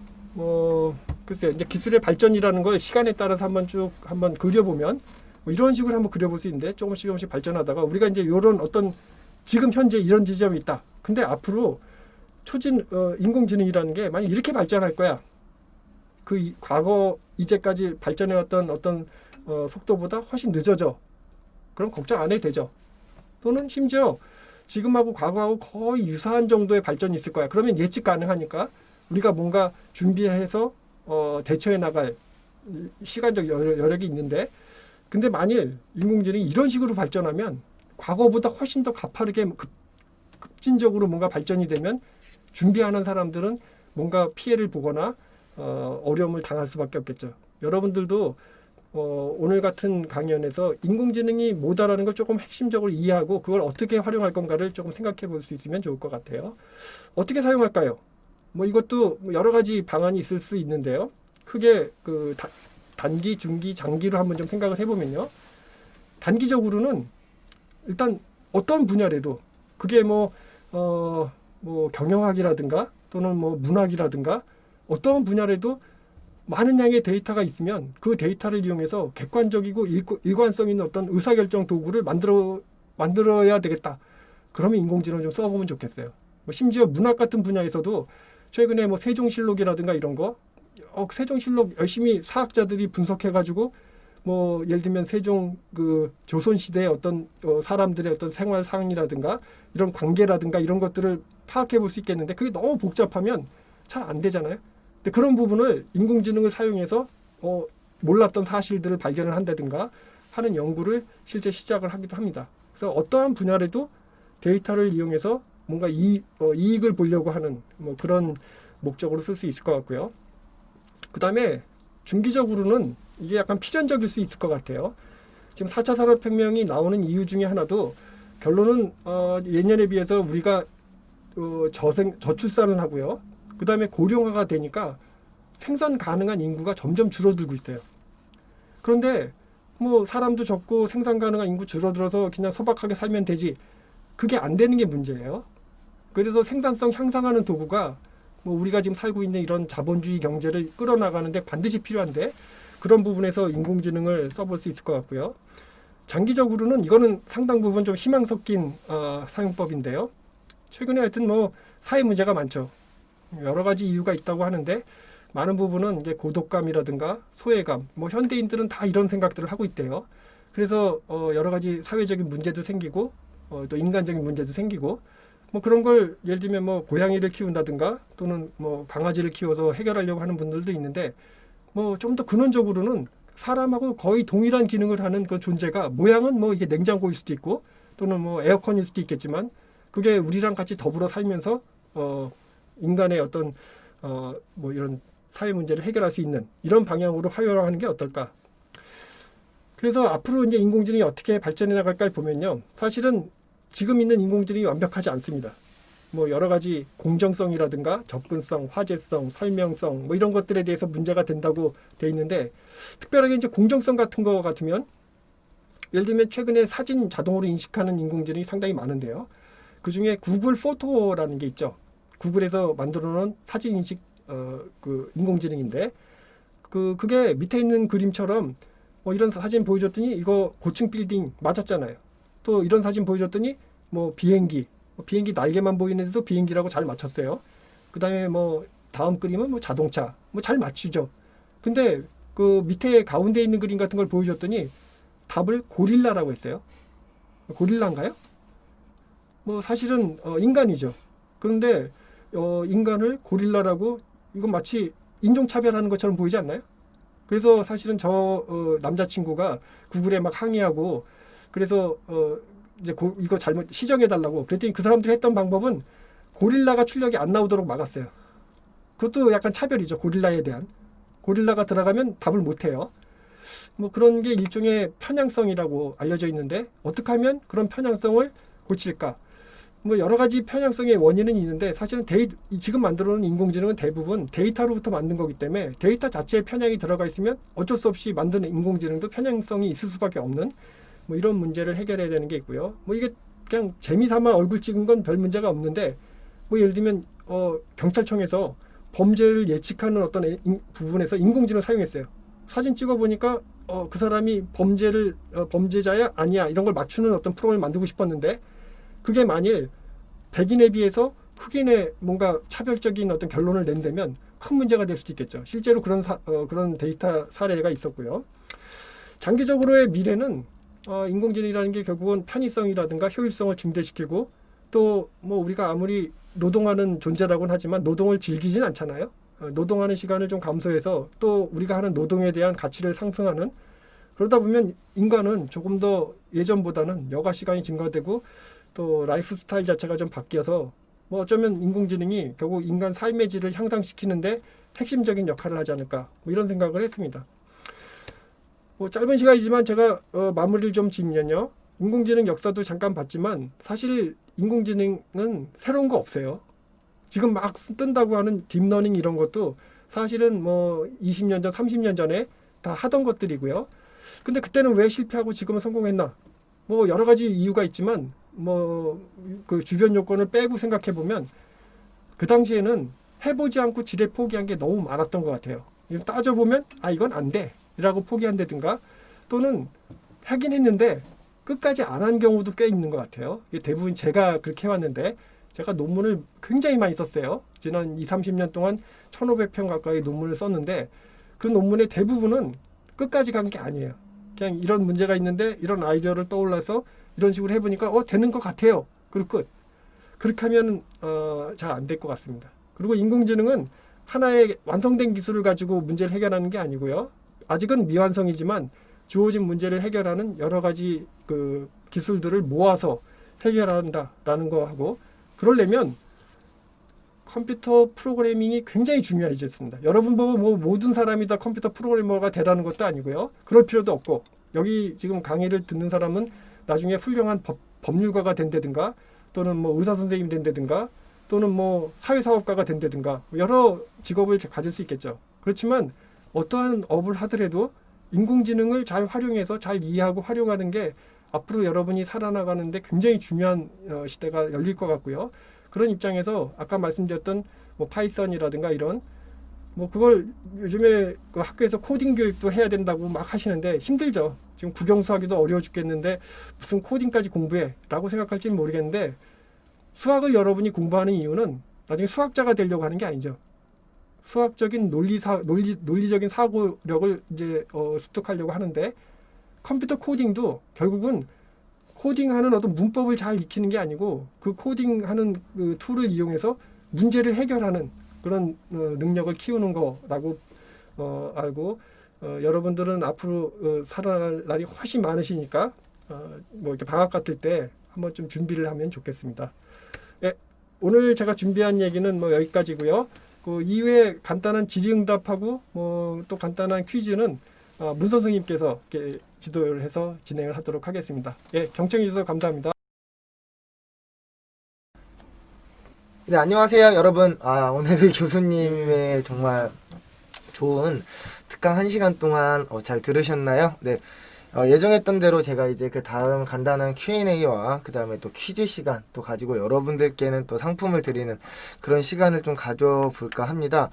글쎄 이제 기술의 발전이라는 걸 시간에 따라서 한번 그려보면 뭐 이런 식으로 한번 그려볼 수 있는데 조금씩 발전하다가 우리가 이제 이런 어떤 지금 현재 이런 지점이 있다. 근데 앞으로 인공지능이라는 게 만약 이렇게 발전할 거야. 그 과거 이제까지 발전해왔던 어떤 속도보다 훨씬 늦어져. 그럼 걱정 안 해도 되죠. 또는 심지어 지금하고 과거하고 거의 유사한 정도의 발전이 있을 거야. 그러면 예측 가능하니까 우리가 뭔가 준비해서 대처해 나갈 시간적 여력이 있는데 근데 만일 인공지능이 이런 식으로 발전하면 과거보다 훨씬 더 가파르게 급진적으로 뭔가 발전이 되면 준비하는 사람들은 뭔가 피해를 보거나 어려움을 당할 수밖에 없겠죠. 여러분들도 오늘 같은 강연에서 인공지능이 뭐다라는 걸 조금 핵심적으로 이해하고 그걸 어떻게 활용할 건가를 조금 생각해 볼 수 있으면 좋을 것 같아요. 어떻게 사용할까요? 뭐 이것도 여러 가지 방안이 있을 수 있는데요. 크게 그 단기, 중기, 장기로 한번 좀 생각을 해보면요. 단기적으로는 일단 어떤 분야라도 그게 뭐 경영학이라든가 또는 뭐 문학이라든가 어떤 분야라도 많은 양의 데이터가 있으면 그 데이터를 이용해서 객관적이고 일관성 있는 어떤 의사결정 도구를 만들어야 되겠다. 그러면 인공지능을 좀 써보면 좋겠어요. 뭐 심지어 문학 같은 분야에서도 최근에 뭐 세종실록이라든가 이런 거, 세종실록 열심히 사학자들이 분석해가지고 뭐 예를 들면 세종 그 조선 시대의 어떤 사람들의 어떤 생활상이라든가 이런 관계라든가 이런 것들을 파악해 볼 수 있겠는데 그게 너무 복잡하면 잘 안 되잖아요. 근데 그런 부분을 인공지능을 사용해서 몰랐던 사실들을 발견을 한다든가 하는 연구를 실제 시작을 하기도 합니다. 그래서 어떠한 분야라도 데이터를 이용해서 뭔가 이익을 보려고 하는 뭐 그런 목적으로 쓸 수 있을 것 같고요. 그 다음에 중기적으로는 이게 약간 필연적일 수 있을 것 같아요. 지금 4차 산업혁명이 나오는 이유 중에 하나도 결론은 예년에 비해서 우리가 저출산을 하고요. 그 다음에 고령화가 되니까 생산 가능한 인구가 점점 줄어들고 있어요. 그런데 뭐 사람도 적고 생산 가능한 인구 줄어들어서 그냥 소박하게 살면 되지. 그게 안 되는 게 문제예요. 그래서 생산성 향상하는 도구가 뭐 우리가 지금 살고 있는 이런 자본주의 경제를 끌어나가는데 반드시 필요한데 그런 부분에서 인공지능을 써볼 수 있을 것 같고요. 장기적으로는 이거는 상당 부분 좀 희망 섞인 사용법인데요. 최근에 하여튼 뭐 사회 문제가 많죠. 여러 가지 이유가 있다고 하는데 많은 부분은 이제 고독감이라든가 소외감, 뭐 현대인들은 다 이런 생각들을 하고 있대요. 그래서 여러 가지 사회적인 문제도 생기고 또 인간적인 문제도 생기고 뭐 그런 걸 예를 들면 뭐 고양이를 키운다든가 또는 뭐 강아지를 키워서 해결하려고 하는 분들도 있는데 뭐 좀 더 근원적으로는 사람하고 거의 동일한 기능을 하는 그 존재가 모양은 뭐 이게 냉장고일 수도 있고 또는 뭐 에어컨일 수도 있겠지만 그게 우리랑 같이 더불어 살면서 인간의 어떤 뭐 이런 사회 문제를 해결할 수 있는 이런 방향으로 활용하는 게 어떨까? 그래서 앞으로 이제 인공지능이 어떻게 발전해 나갈까를 보면요, 사실은 지금 있는 인공지능이 완벽하지 않습니다. 뭐 여러 가지 공정성이라든가 접근성, 화제성, 설명성 뭐 이런 것들에 대해서 문제가 된다고 돼 있는데 특별하게 이제 공정성 같은 거 같으면 예를 들면 최근에 사진 자동으로 인식하는 인공지능이 상당히 많은데요. 그 중에 구글 포토라는 게 있죠. 구글에서 만들어 놓은 사진 인식 그 인공지능인데 그게 밑에 있는 그림처럼 뭐 이런 사진 보여줬더니 이거 고층 빌딩 맞았잖아요. 또 이런 사진 보여줬더니 뭐 비행기 날개만 보이는데도 비행기라고 잘 맞췄어요. 그 다음에 뭐 다음 그림은 뭐 자동차 뭐 잘 맞추죠. 근데 그 밑에 가운데 있는 그림 같은 걸 보여줬더니 답을 고릴라라고 했어요. 고릴라인가요? 뭐 사실은 인간이죠. 그런데 인간을 고릴라라고 이건 마치 인종차별하는 것처럼 보이지 않나요? 그래서 사실은 저 남자친구가 구글에 막 항의하고 그래서 이제 이거 잘못 시정해달라고 그랬더니 그 사람들이 했던 방법은 고릴라가 출력이 안 나오도록 막았어요. 그것도 약간 차별이죠. 고릴라에 대한. 고릴라가 들어가면 답을 못해요. 뭐 그런 게 일종의 편향성이라고 알려져 있는데 어떻게 하면 그런 편향성을 고칠까? 뭐 여러 가지 편향성의 원인은 있는데 사실은 지금 만들어놓은 인공지능은 대부분 데이터로부터 만든 거기 때문에 데이터 자체에 편향이 들어가 있으면 어쩔 수 없이 만드는 인공지능도 편향성이 있을 수밖에 없는 뭐 이런 문제를 해결해야 되는 게 있고요. 뭐 이게 그냥 재미삼아 얼굴 찍은 건 별 문제가 없는데 뭐 예를 들면 경찰청에서 범죄를 예측하는 어떤 부분에서 인공지능을 사용했어요. 사진 찍어 보니까 그 사람이 범죄자야 아니야 이런 걸 맞추는 어떤 프로그램을 만들고 싶었는데 그게 만일 백인에 비해서 흑인의 뭔가 차별적인 어떤 결론을 낸다면 큰 문제가 될 수도 있겠죠. 실제로 그런 데이터 사례가 있었고요. 장기적으로의 미래는 인공지능이라는 게 결국은 편의성이라든가 효율성을 증대시키고 또 뭐 우리가 아무리 노동하는 존재라고는 하지만 노동을 즐기진 않잖아요. 노동하는 시간을 좀 감소해서 또 우리가 하는 노동에 대한 가치를 상승하는 그러다 보면 인간은 조금 더 예전보다는 여가 시간이 증가되고 또 라이프 스타일 자체가 좀 바뀌어서 뭐 어쩌면 인공지능이 결국 인간 삶의 질을 향상시키는데 핵심적인 역할을 하지 않을까 뭐 이런 생각을 했습니다. 뭐 짧은 시간이지만 제가 마무리를 좀 짓면요. 인공지능 역사도 잠깐 봤지만 사실 인공지능은 새로운 거 없어요. 지금 막 뜬다고 하는 딥러닝 이런 것도 사실은 뭐 20년 전, 30년 전에 다 하던 것들이고요. 근데 그때는 왜 실패하고 지금은 성공했나? 뭐 여러 가지 이유가 있지만 뭐 그 주변 요건을 빼고 생각해 보면 그 당시에는 해보지 않고 지레 포기한 게 너무 많았던 것 같아요. 따져보면 이건 안 돼 라고 포기한다든가 또는 하긴 했는데 끝까지 안 한 경우도 꽤 있는 것 같아요. 대부분 제가 그렇게 해왔는데 제가 논문을 굉장히 많이 썼어요. 지난 2, 30년 동안 1,500편 가까이 논문을 썼는데 그 논문의 대부분은 끝까지 간 게 아니에요. 그냥 이런 문제가 있는데 이런 아이디어를 떠올라서 이런 식으로 해보니까 되는 것 같아요. 그리고 끝. 그렇게 하면 잘 안 될 것 같습니다. 그리고 인공지능은 하나의 완성된 기술을 가지고 문제를 해결하는 게 아니고요. 아직은 미완성이지만 주어진 문제를 해결하는 여러 가지 그 기술들을 모아서 해결한다라는 거하고, 그러려면 컴퓨터 프로그래밍이 굉장히 중요해졌습니다. 여러분 보고 뭐 모든 사람이 다 컴퓨터 프로그래머가 되라는 것도 아니고요. 그럴 필요도 없고, 여기 지금 강의를 듣는 사람은 나중에 훌륭한 법률가가 된다든가, 또는 뭐 의사 선생님이 된다든가, 또는 뭐 사회사업가가 된다든가, 여러 직업을 가질 수 있겠죠. 그렇지만 어떠한 업을 하더라도 인공지능을 잘 활용해서 잘 이해하고 활용하는 게 앞으로 여러분이 살아나가는데 굉장히 중요한 시대가 열릴 것 같고요. 그런 입장에서 아까 말씀드렸던 뭐 파이썬이라든가 이런 뭐 그걸 요즘에 그 학교에서 코딩 교육도 해야 된다고 막 하시는데 힘들죠. 지금 국영수하기도 어려워 죽겠는데 무슨 코딩까지 공부해 라고 생각할지는 모르겠는데, 수학을 여러분이 공부하는 이유는 나중에 수학자가 되려고 하는 게 아니죠. 수학적인 논리적인 사고력을 이제 습득하려고 하는데, 컴퓨터 코딩도 결국은 코딩하는 어떤 문법을 잘 익히는 게 아니고 그 코딩하는 그 툴을 이용해서 문제를 해결하는 그런 능력을 키우는 거라고 알고, 여러분들은 앞으로 살아날 날이 훨씬 많으시니까 뭐 이렇게 방학 같을 때 한번 좀 준비를 하면 좋겠습니다. 예, 오늘 제가 준비한 얘기는 뭐 여기까지고요. 그 이후에 간단한 질의응답하고 뭐 또 간단한 퀴즈는 문 선생님께서 이렇게 지도를 해서 진행을 하도록 하겠습니다. 예, 경청해 주셔서 감사합니다. 네, 안녕하세요, 여러분. 오늘 교수님의 정말 좋은 특강 1시간 동안 잘 들으셨나요? 네. 예정했던 대로 제가 이제 그 다음 간단한 Q&A와 그 다음에 또 퀴즈 시간 또 가지고 여러분들께는 또 상품을 드리는 그런 시간을 좀 가져볼까 합니다.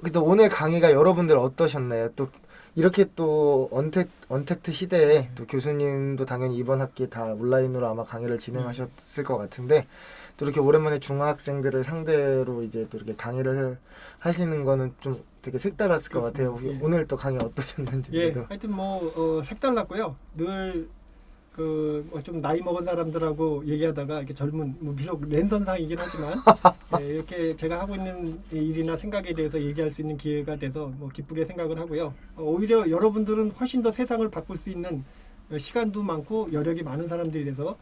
근데 오늘 강의가 여러분들 어떠셨나요? 또 이렇게 또 언택트 시대에 또 교수님도 당연히 이번 학기 다 온라인으로 아마 강의를 진행하셨을 것 같은데, 또 이렇게 오랜만에 중학생들을 상대로 이제 또 이렇게 강의를 하시는 거는 좀 되게 색달랐을 것 같아요. 예. 오늘 또 강의 어떠셨는지. 예, 하여튼 뭐 색달랐고요. 늘 그 좀 나이 먹은 사람들하고 얘기하다가 이렇게 젊은 뭐 비록 랜선상이긴 하지만 예, 이렇게 제가 하고 있는 일이나 생각에 대해서 얘기할 수 있는 기회가 돼서 뭐 기쁘게 생각을 하고요. 오히려 여러분들은 훨씬 더 세상을 바꿀 수 있는 시간도 많고 여력이 많은 사람들이라서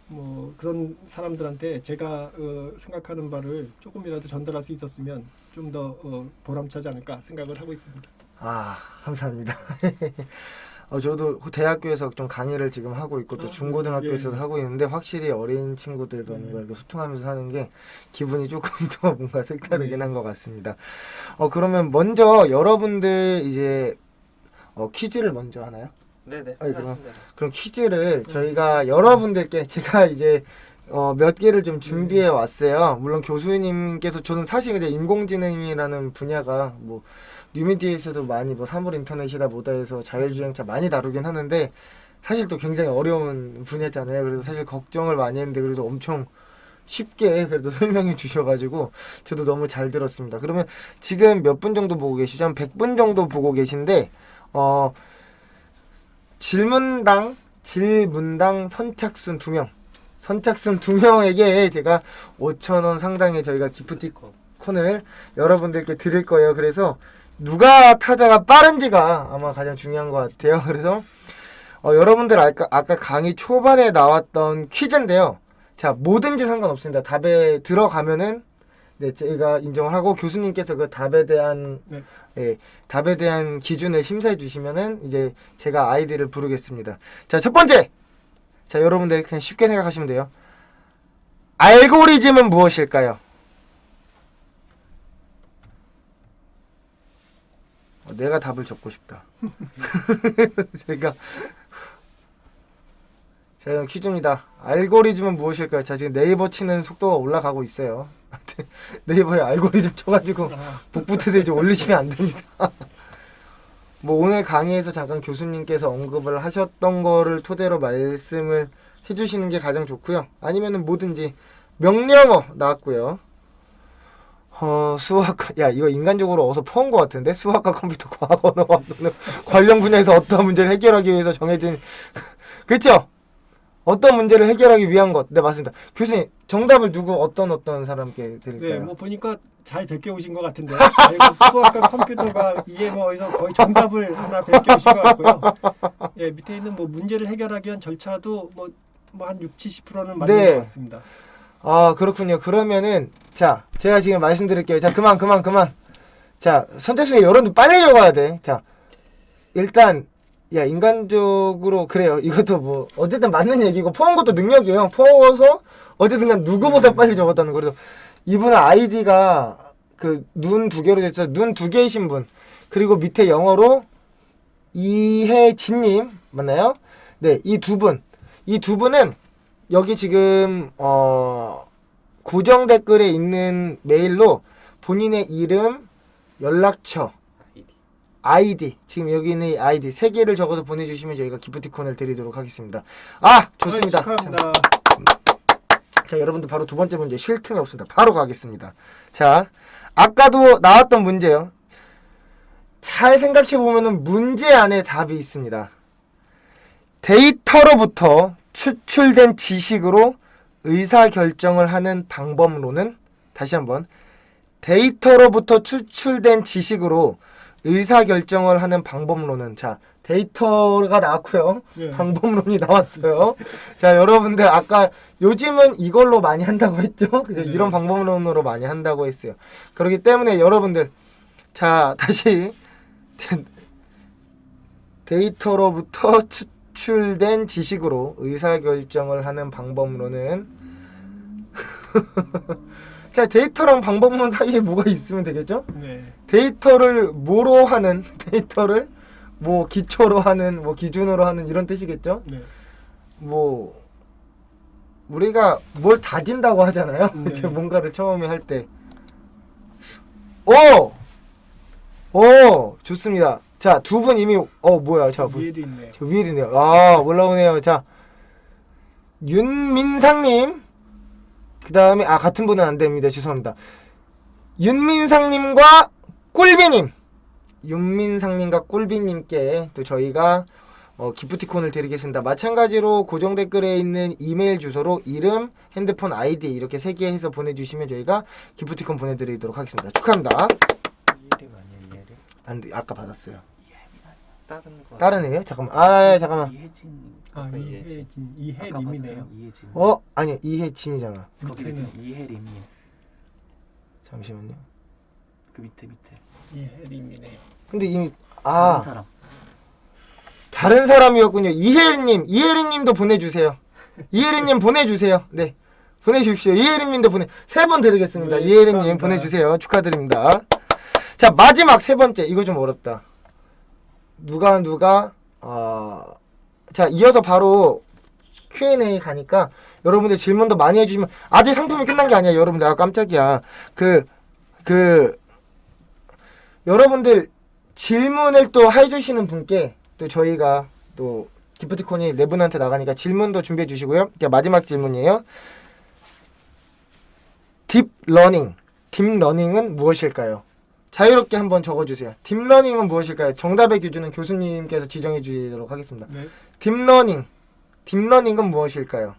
뭐 그런 사람들한테 제가 생각하는 바를 조금이라도 전달할 수 있었으면 좀 더 보람차지 않을까 생각을 하고 있습니다. 감사합니다. 저도 대학교에서 좀 강의를 지금 하고 있고 또 중고등학교에서도 하고 있는데, 확실히 어린 친구들과 이렇게 소통하면서 하는 게 기분이 조금 더 뭔가 색다르긴 한 것 같습니다. 그러면 먼저 여러분들 이제 퀴즈를 먼저 하나요? 네네. 그럼 퀴즈를 저희가 여러분들께 제가 이제 몇 개를 좀 준비해 왔어요. 물론 교수님께서, 저는 사실 근데 인공지능이라는 분야가 뭐 뉴미디어에서도 많이 뭐 사물 인터넷이다 뭐다 해서 자율주행차 많이 다루긴 하는데, 사실 또 굉장히 어려운 분야잖아요. 그래서 사실 걱정을 많이 했는데 그래도 엄청 쉽게 그래도 설명해 주셔가지고 저도 너무 잘 들었습니다. 그러면 지금 몇 분 정도 보고 계시죠? 한 100분 정도 보고 계신데, 질문당 선착순 2명, 선착순 2명에게 제가 5,000원 상당의 저희가 기프티콘을 여러분들께 드릴 거예요. 그래서 누가 타자가 빠른지가 아마 가장 중요한 것 같아요. 그래서 여러분들 아까 강의 초반에 나왔던 퀴즈인데요. 자, 뭐든지 상관없습니다. 답에 들어가면은 네, 제가 인정을 하고, 교수님께서 그 답에 대한 답에 대한 기준을 심사해 주시면은 이제 제가 아이디를 부르겠습니다. 자, 첫 번째. 자, 여러분들 그냥 쉽게 생각하시면 돼요. 알고리즘은 무엇일까요? 내가 답을 적고 싶다. 제가 자, 퀴즈입니다. 알고리즘은 무엇일까요? 자, 지금 네이버 치는 속도가 올라가고 있어요. 네이버에 알고리즘 쳐가지고 복붙해서 이제 올리시면 안 됩니다. 뭐 오늘 강의에서 잠깐 교수님께서 언급을 하셨던 거를 토대로 말씀을 해주시는 게 가장 좋고요. 아니면은 뭐든지 명령어 나왔고요. 수학과, 야, 이거 인간적으로 어디서 퍼온 것 같은데? 수학과 컴퓨터 과학 언어와 또는 관련 분야에서 어떠한 문제를 해결하기 위해서 정해진, 그렇죠? 어떤 문제를 해결하기 위한 것. 네, 맞습니다. 교수님, 정답을 누구, 어떤 사람께 드릴까요? 네, 뭐 보니까 잘 베껴오신 것 같은데 수학과 컴퓨터가 이게 뭐 어디서 거의 정답을 하나 베껴오신 것 같고요. 예, 밑에 있는 뭐 문제를 해결하기 위한 절차도 뭐 한 60-70%는 맞는 네. 것 같습니다. 아, 그렇군요. 그러면은, 자, 제가 지금 말씀드릴게요. 자, 그만. 자, 선택순위 여러분들 빨리 적어야 돼. 자, 일단, 야, 인간적으로, 그래요. 이것도 뭐, 어쨌든 맞는 얘기고, 퍼온 것도 능력이에요. 퍼워서, 어쨌든 간 누구보다 빨리 적었다는 거. 그래서, 이분은 아이디가, 그, 눈 두 개로 됐죠. 눈 두 개이신 분. 그리고 밑에 영어로, 이혜진님, 맞나요? 네, 이 두 분. 이 두 분은, 여기 지금, 고정 댓글에 있는 메일로, 본인의 이름, 연락처, 아이디 지금 여기 있는 이 아이디 3개를 적어서 보내주시면 저희가 기프티콘을 드리도록 하겠습니다. 아, 좋습니다. 축하합니다. 자, 여러분들 바로 두 번째 문제 쉴 틈이 없습니다. 바로 가겠습니다. 자, 아까도 나왔던 문제요. 잘 생각해 보면은 문제 안에 답이 있습니다. 데이터로부터 추출된 지식으로 의사결정을 하는 방법론은, 다시 한번, 데이터로부터 추출된 지식으로 의사결정을 하는 방법론은, 자, 데이터가 나왔고요. 네. 방법론이 나왔어요. 자, 여러분들 아까 요즘은 이걸로 많이 한다고 했죠? 그죠? 네. 이런 방법론으로 많이 한다고 했어요. 그렇기 때문에 여러분들, 자, 다시 데이터로부터 추출된 지식으로 의사결정을 하는 방법론은 자, 데이터랑 방법론 사이에 뭐가 있으면 되겠죠? 네. 데이터를 뭐로 하는, 데이터를 뭐 기초로 하는, 뭐 기준으로 하는 이런 뜻이겠죠? 네. 뭐 우리가 뭘 다진다고 하잖아요. 네. 이제 뭔가를 처음에 할 때. 오, 좋습니다. 자, 두 분 이미 뭐야? 자, 위에도 있네요. 저 위에 있네요. 아, 올라오네요. 자, 윤민상님. 그 다음에, 같은 분은 안 됩니다. 죄송합니다. 윤민상님과 꿀비님. 윤민상님과 꿀비님께 또 저희가 기프티콘을 드리겠습니다. 마찬가지로 고정 댓글에 있는 이메일 주소로 이름, 핸드폰 아이디 이렇게 3개 해서 보내주시면 저희가 기프티콘 보내드리도록 하겠습니다. 축하합니다. 이해림 아니야 이해림? 안 돼, 아까 받았어요. 다른 거. 다른 애요? 잠깐만. 잠깐만. 이혜진. 아, 이혜림이네요. 이혜진. 아니, 이혜진이잖아. 거기 밑에는 이혜림님. 잠시만요. 그 밑에. 이혜림이네요. 근데 이미 다른 사람. 다른 사람이었군요. 이혜린님도 보내주세요. 이혜린님 보내주세요. 네, 보내주십시오. 이혜린님도 세 번 드리겠습니다. 네, 이혜린님 축하합니다. 보내주세요. 축하드립니다. 자, 마지막 세 번째. 이거 좀 어렵다. 자, 이어서 바로 Q&A 가니까 여러분들 질문도 많이 해주시면, 아직 상품이 끝난 게 아니야. 여러분들, 깜짝이야. 여러분들 질문을 또 해주시는 분께 또 저희가 또 기프티콘이 네 분한테 나가니까 질문도 준비해 주시고요. 자, 마지막 질문이에요. 딥러닝은 무엇일까요? 자유롭게 한번 적어주세요. 딥러닝은 무엇일까요? 정답의 기준은 교수님께서 지정해 주도록 하겠습니다. 네. 딥러닝은 무엇일까요?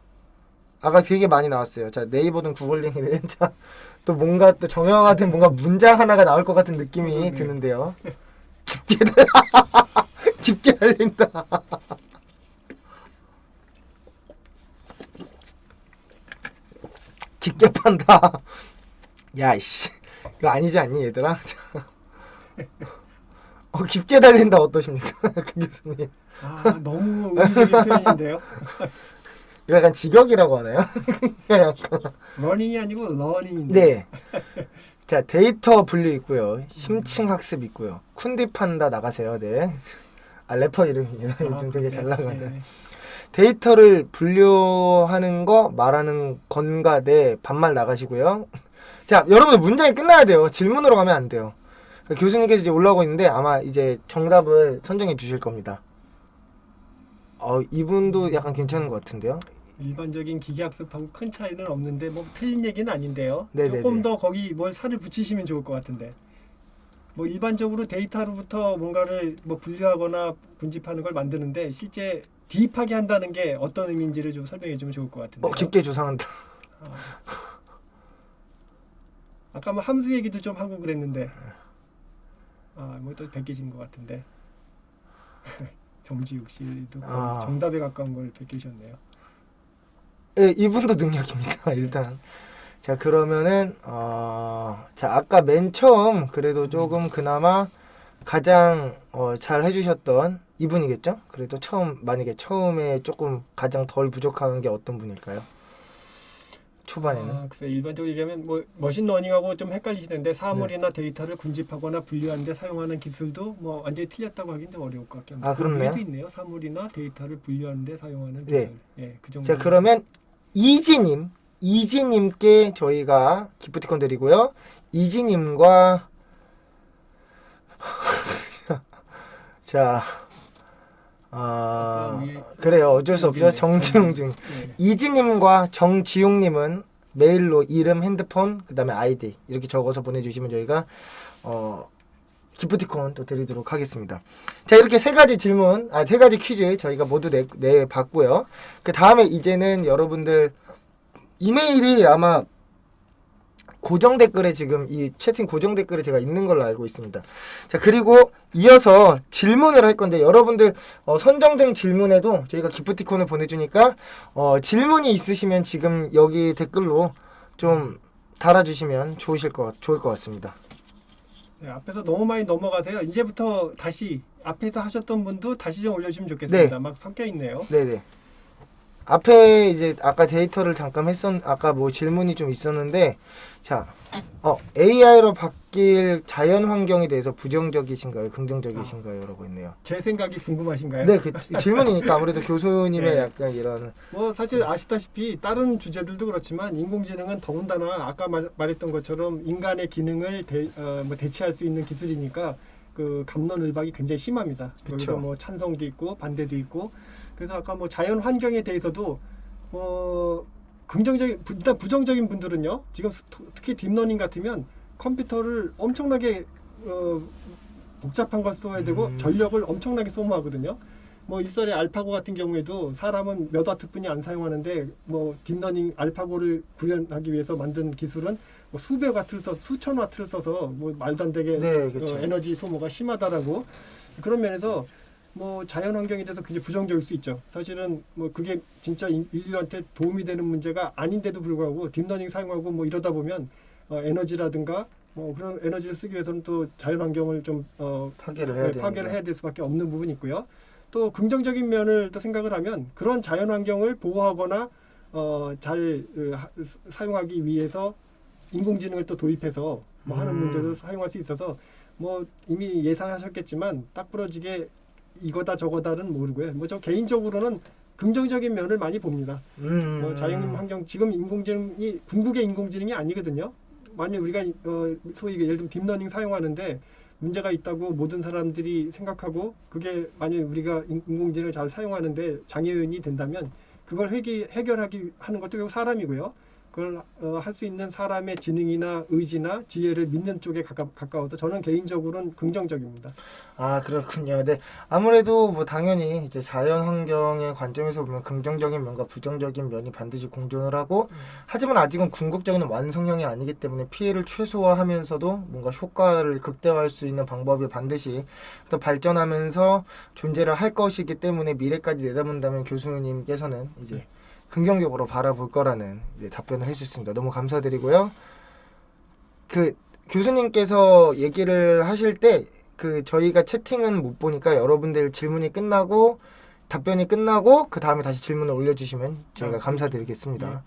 아까 되게 많이 나왔어요. 자, 네이버든 구글링이든 자, 또 뭔가 또 정형화된 뭔가 문장 하나가 나올 것 같은 느낌이 드는데요. 깊게 달린다. 깊게 판다. 야, 이씨. 이거 아니지 않니, 얘들아? 깊게 달린다 어떠십니까? 그 교수님. 너무 의미적인 표현인데요. 이거 약간 직역이라고 하나요? 약간. 러닝이 아니고 러닝인데. 네. 자, 데이터 분류 있고요. 심층 학습 있고요. 쿤디 판다 나가세요. 네. 래퍼 이름이에요. 요즘 되게 잘 나가는. 네. 데이터를 분류하는 거 말하는 건가 네 반말 나가시고요. 자, 여러분들 문장이 끝나야 돼요. 질문으로 가면 안 돼요. 교수님께서 이제 올라오고 있는데 아마 이제 정답을 선정해 주실 겁니다. 이분도 약간 괜찮은 것 같은데요. 일반적인 기계학습하고 큰 차이는 없는데 뭐 틀린 얘기는 아닌데요. 네네네. 조금 더 거기 뭘 살을 붙이시면 좋을 것 같은데. 뭐 일반적으로 데이터로부터 뭔가를 뭐 분류하거나 분집하는 걸 만드는데 실제 대입하게 한다는 게 어떤 의미인지를 좀 설명해 주면 좋을 것 같은데. 깊게 조사한다. 아까 뭐 함수 얘기도 좀 하고 그랬는데. 뭐 또 베끼신 것 같은데. 정지욱 씨도 정답에 가까운 걸 베끼셨네요. 예, 이분도 능력입니다. 일단. 자, 그러면은 자, 아까 맨 처음 그래도 조금 그나마 가장 잘 해주셨던 이분이겠죠? 그래도 만약에 처음에 조금 가장 덜 부족한 게 어떤 분일까요? 초반에는. 글쎄 일반적으로 얘기하면 뭐 머신러닝하고 좀 헷갈리시는데 사물이나 데이터를 군집하거나 분류하는 데 사용하는 기술도 뭐 완전히 틀렸다고 하긴 좀 어려울 것 같긴 한데. 그렇네요. 도 있네요. 사물이나 데이터를 분류하는 데 사용하는 네. 기술. 예, 그 정도. 자, 그러면 이지님께 저희가 기프티콘 드리고요. 이지님과 자, 그래요. 어쩔 수 없죠. 정지용 중. 네. 이지님과 정지용님은 메일로 이름, 핸드폰, 그 다음에 아이디 이렇게 적어서 보내주시면 저희가 기프티콘 또 드리도록 하겠습니다. 자, 이렇게 세 가지 퀴즈 저희가 모두 내봤고요. 그 다음에 이제는 여러분들 이메일이 아마 고정 댓글에 지금 이 채팅 고정 댓글에 제가 있는 걸로 알고 있습니다. 자, 그리고 이어서 질문을 할 건데 여러분들 선정된 질문에도 저희가 기프티콘을 보내주니까 질문이 있으시면 지금 여기 댓글로 좀 달아주시면 좋을 것 같습니다. 네, 앞에서 너무 많이 넘어가세요. 이제부터 다시 앞에서 하셨던 분도 다시 좀 올려주시면 좋겠습니다. 네. 막 섞여 있네요. 네네. 앞에 이제 아까 데이터를 잠깐 아까 뭐 질문이 좀 있었는데, 자, AI로 바뀔 자연 환경에 대해서 부정적이신가요? 긍정적이신가요? 라고 있네요. 제 생각이 궁금하신가요? 네, 그 질문이니까 아무래도 교수님의 네. 약간 이런. 뭐 사실 아시다시피 다른 주제들도 그렇지만 인공지능은 더군다나 아까 말했던 것처럼 인간의 기능을 대체할 수 있는 기술이니까 그 갑론을박이 굉장히 심합니다. 그쵸. 여기서 뭐 찬성도 있고 반대도 있고. 그래서 아까 뭐 자연 환경에 대해서도 일단 부정적인 분들은요. 지금 특히 딥러닝 같으면 컴퓨터를 엄청나게 복잡한 걸 써야 되고 전력을 엄청나게 소모하거든요. 뭐 일설의 알파고 같은 경우에도 사람은 몇 와트뿐이 안 사용하는데 뭐 딥러닝 알파고를 구현하기 위해서 만든 기술은 뭐 수백 와트를 수천 와트를 써서 뭐 말도 안 되게 네, 그쵸. 에너지 소모가 심하다라고. 그런 면에서 뭐 자연 환경에 대해서 굉장히 부정적일 수 있죠. 사실은 뭐 그게 진짜 인류한테 도움이 되는 문제가 아닌데도 불구하고 딥러닝 사용하고 뭐 이러다 보면 에너지라든가 뭐 그런 에너지를 쓰기 위해서는 또 자연 환경을 좀 파괴를 해야 될 수밖에 없는 부분이 있고요. 또 긍정적인 면을 또 생각을 하면 그런 자연 환경을 보호하거나 잘 사용하기 위해서 인공지능을 또 도입해서 뭐 하는 문제도 사용할 수 있어서 뭐 이미 예상하셨겠지만 딱 부러지게 이거다 저거다는 모르고요. 뭐 저 개인적으로는 긍정적인 면을 많이 봅니다. 뭐 자연 환경 지금 인공지능이 궁극의 인공지능이 아니거든요. 만약 우리가 소위 예를 들면 딥러닝 사용하는데 문제가 있다고 모든 사람들이 생각하고 그게 만약 우리가 인공지능을 잘 사용하는데 장애인이 된다면 그걸 해결하기 하는 것도 결국 사람이고요. 그걸 할 수 있는 사람의 지능이나 의지나 지혜를 믿는 쪽에 가까워서 저는 개인적으로는 긍정적입니다. 그렇군요. 네, 아무래도 뭐 당연히 이제 자연 환경의 관점에서 보면 긍정적인 면과 부정적인 면이 반드시 공존을 하고, 하지만 아직은 궁극적인 완성형이 아니기 때문에 피해를 최소화하면서도 뭔가 효과를 극대화할 수 있는 방법이 반드시 더 발전하면서 존재를 할 것이기 때문에 미래까지 내다본다면 교수님께서는 이제 긍정적으로 바라볼 거라는 답변을 해주셨습니다. 너무 감사드리고요. 그 교수님께서 얘기를 하실 때 저희가 채팅은 못 보니까 여러분들 질문이 끝나고 답변이 끝나고 그 다음에 다시 질문을 올려주시면 저희가 감사드리겠습니다.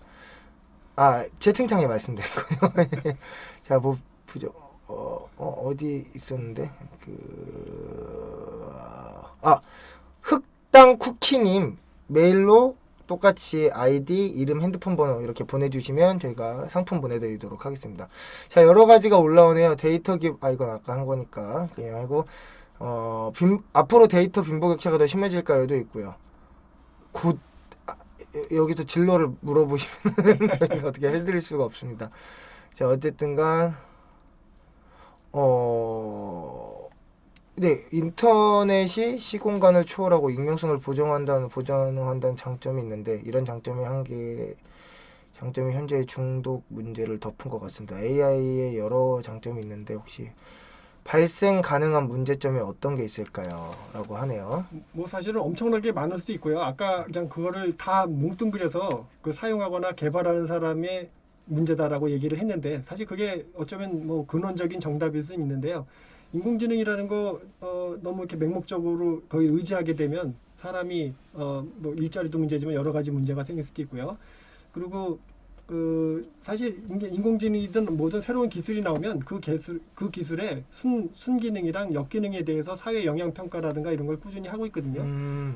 채팅창에 말씀드리고요. 자, 뭐 보죠. 어디 있었는데 흑당 쿠키님 메일로 똑같이 아이디, 이름, 핸드폰 번호 이렇게 보내주시면 저희가 상품 보내드리도록 하겠습니다. 자, 여러 가지가 올라오네요. 데이터 이건 아까 한 거니까 그냥 하고 앞으로 데이터 빈부격차가 더 심해질까요도 있고요. 여기서 진로를 물어보시면 저희가 어떻게 해드릴 수가 없습니다. 자, 어쨌든간 네, 인터넷이 시공간을 초월하고 익명성을 보장한다는 장점이 있는데 이런 장점이 현재의 중독 문제를 덮은 것 같습니다. AI의 여러 장점이 있는데 혹시 발생 가능한 문제점이 어떤 게 있을까요? 라고 하네요. 뭐 사실은 엄청나게 많을 수 있고요. 아까 그냥 그거를 다 뭉뚱그려서 그 사용하거나 개발하는 사람의 문제다라고 얘기를 했는데 사실 그게 어쩌면 뭐 근원적인 정답일 수 있는데요. 인공지능이라는 거 너무 이렇게 맹목적으로 거의 의지하게 되면 사람이 뭐 일자리도 문제지만 여러 가지 문제가 생길 수도 있고요. 그리고 그 사실 인공지능이든 뭐든 새로운 기술이 나오면 그 기술의 순기능이랑 역기능에 대해서 사회 영향 평가라든가 이런 걸 꾸준히 하고 있거든요.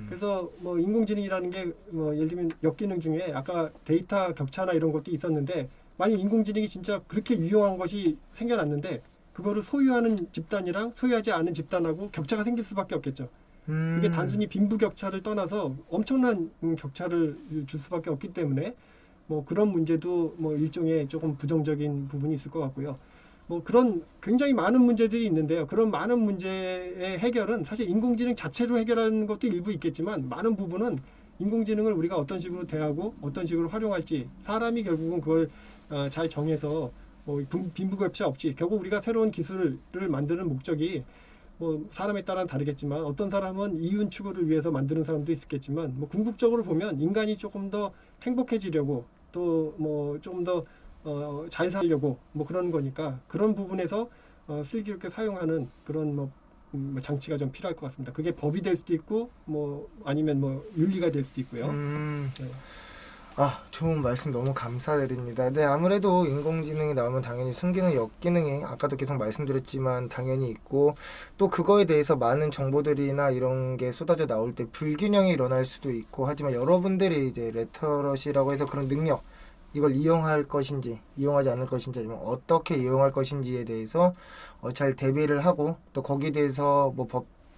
그래서 뭐 인공지능이라는 게 뭐 예를 들면 역기능 중에 아까 데이터 격차나 이런 것도 있었는데 만약 인공지능이 진짜 그렇게 유용한 것이 생겨났는데 그거를 소유하는 집단이랑 소유하지 않은 집단하고 격차가 생길 수밖에 없겠죠. 그게 단순히 빈부격차를 떠나서 엄청난 격차를 줄 수밖에 없기 때문에 뭐 그런 문제도 뭐 일종의 조금 부정적인 부분이 있을 것 같고요. 뭐 그런 굉장히 많은 문제들이 있는데요. 그런 많은 문제의 해결은 사실 인공지능 자체로 해결하는 것도 일부 있겠지만 많은 부분은 인공지능을 우리가 어떤 식으로 대하고 어떤 식으로 활용할지 사람이 결국은 그걸 잘 정해서 뭐 빈부격차 없이 결국 우리가 새로운 기술을 만드는 목적이 뭐 사람에 따라 다르겠지만 어떤 사람은 이윤 추구를 위해서 만드는 사람도 있겠지만 뭐 궁극적으로 보면 인간이 조금 더 행복해지려고 또 뭐 조금 더 잘 살려고 뭐 그런 거니까 그런 부분에서 슬기롭게 사용하는 그런 뭐 장치가 좀 필요할 것 같습니다. 그게 법이 될 수도 있고 뭐 아니면 뭐 윤리가 될 수도 있고요. 네. 아, 좋은 말씀 너무 감사드립니다. 네, 아무래도 인공지능이 나오면 당연히 순기능, 역기능이 아까도 계속 말씀드렸지만 당연히 있고 또 그거에 대해서 많은 정보들이나 이런 게 쏟아져 나올 때 불균형이 일어날 수도 있고 하지만 여러분들이 이제 레터러시라고 해서 그런 능력 이걸 이용할 것인지 이용하지 않을 것인지 아니면 어떻게 이용할 것인지에 대해서 잘 대비를 하고 또 거기에 대해서 뭐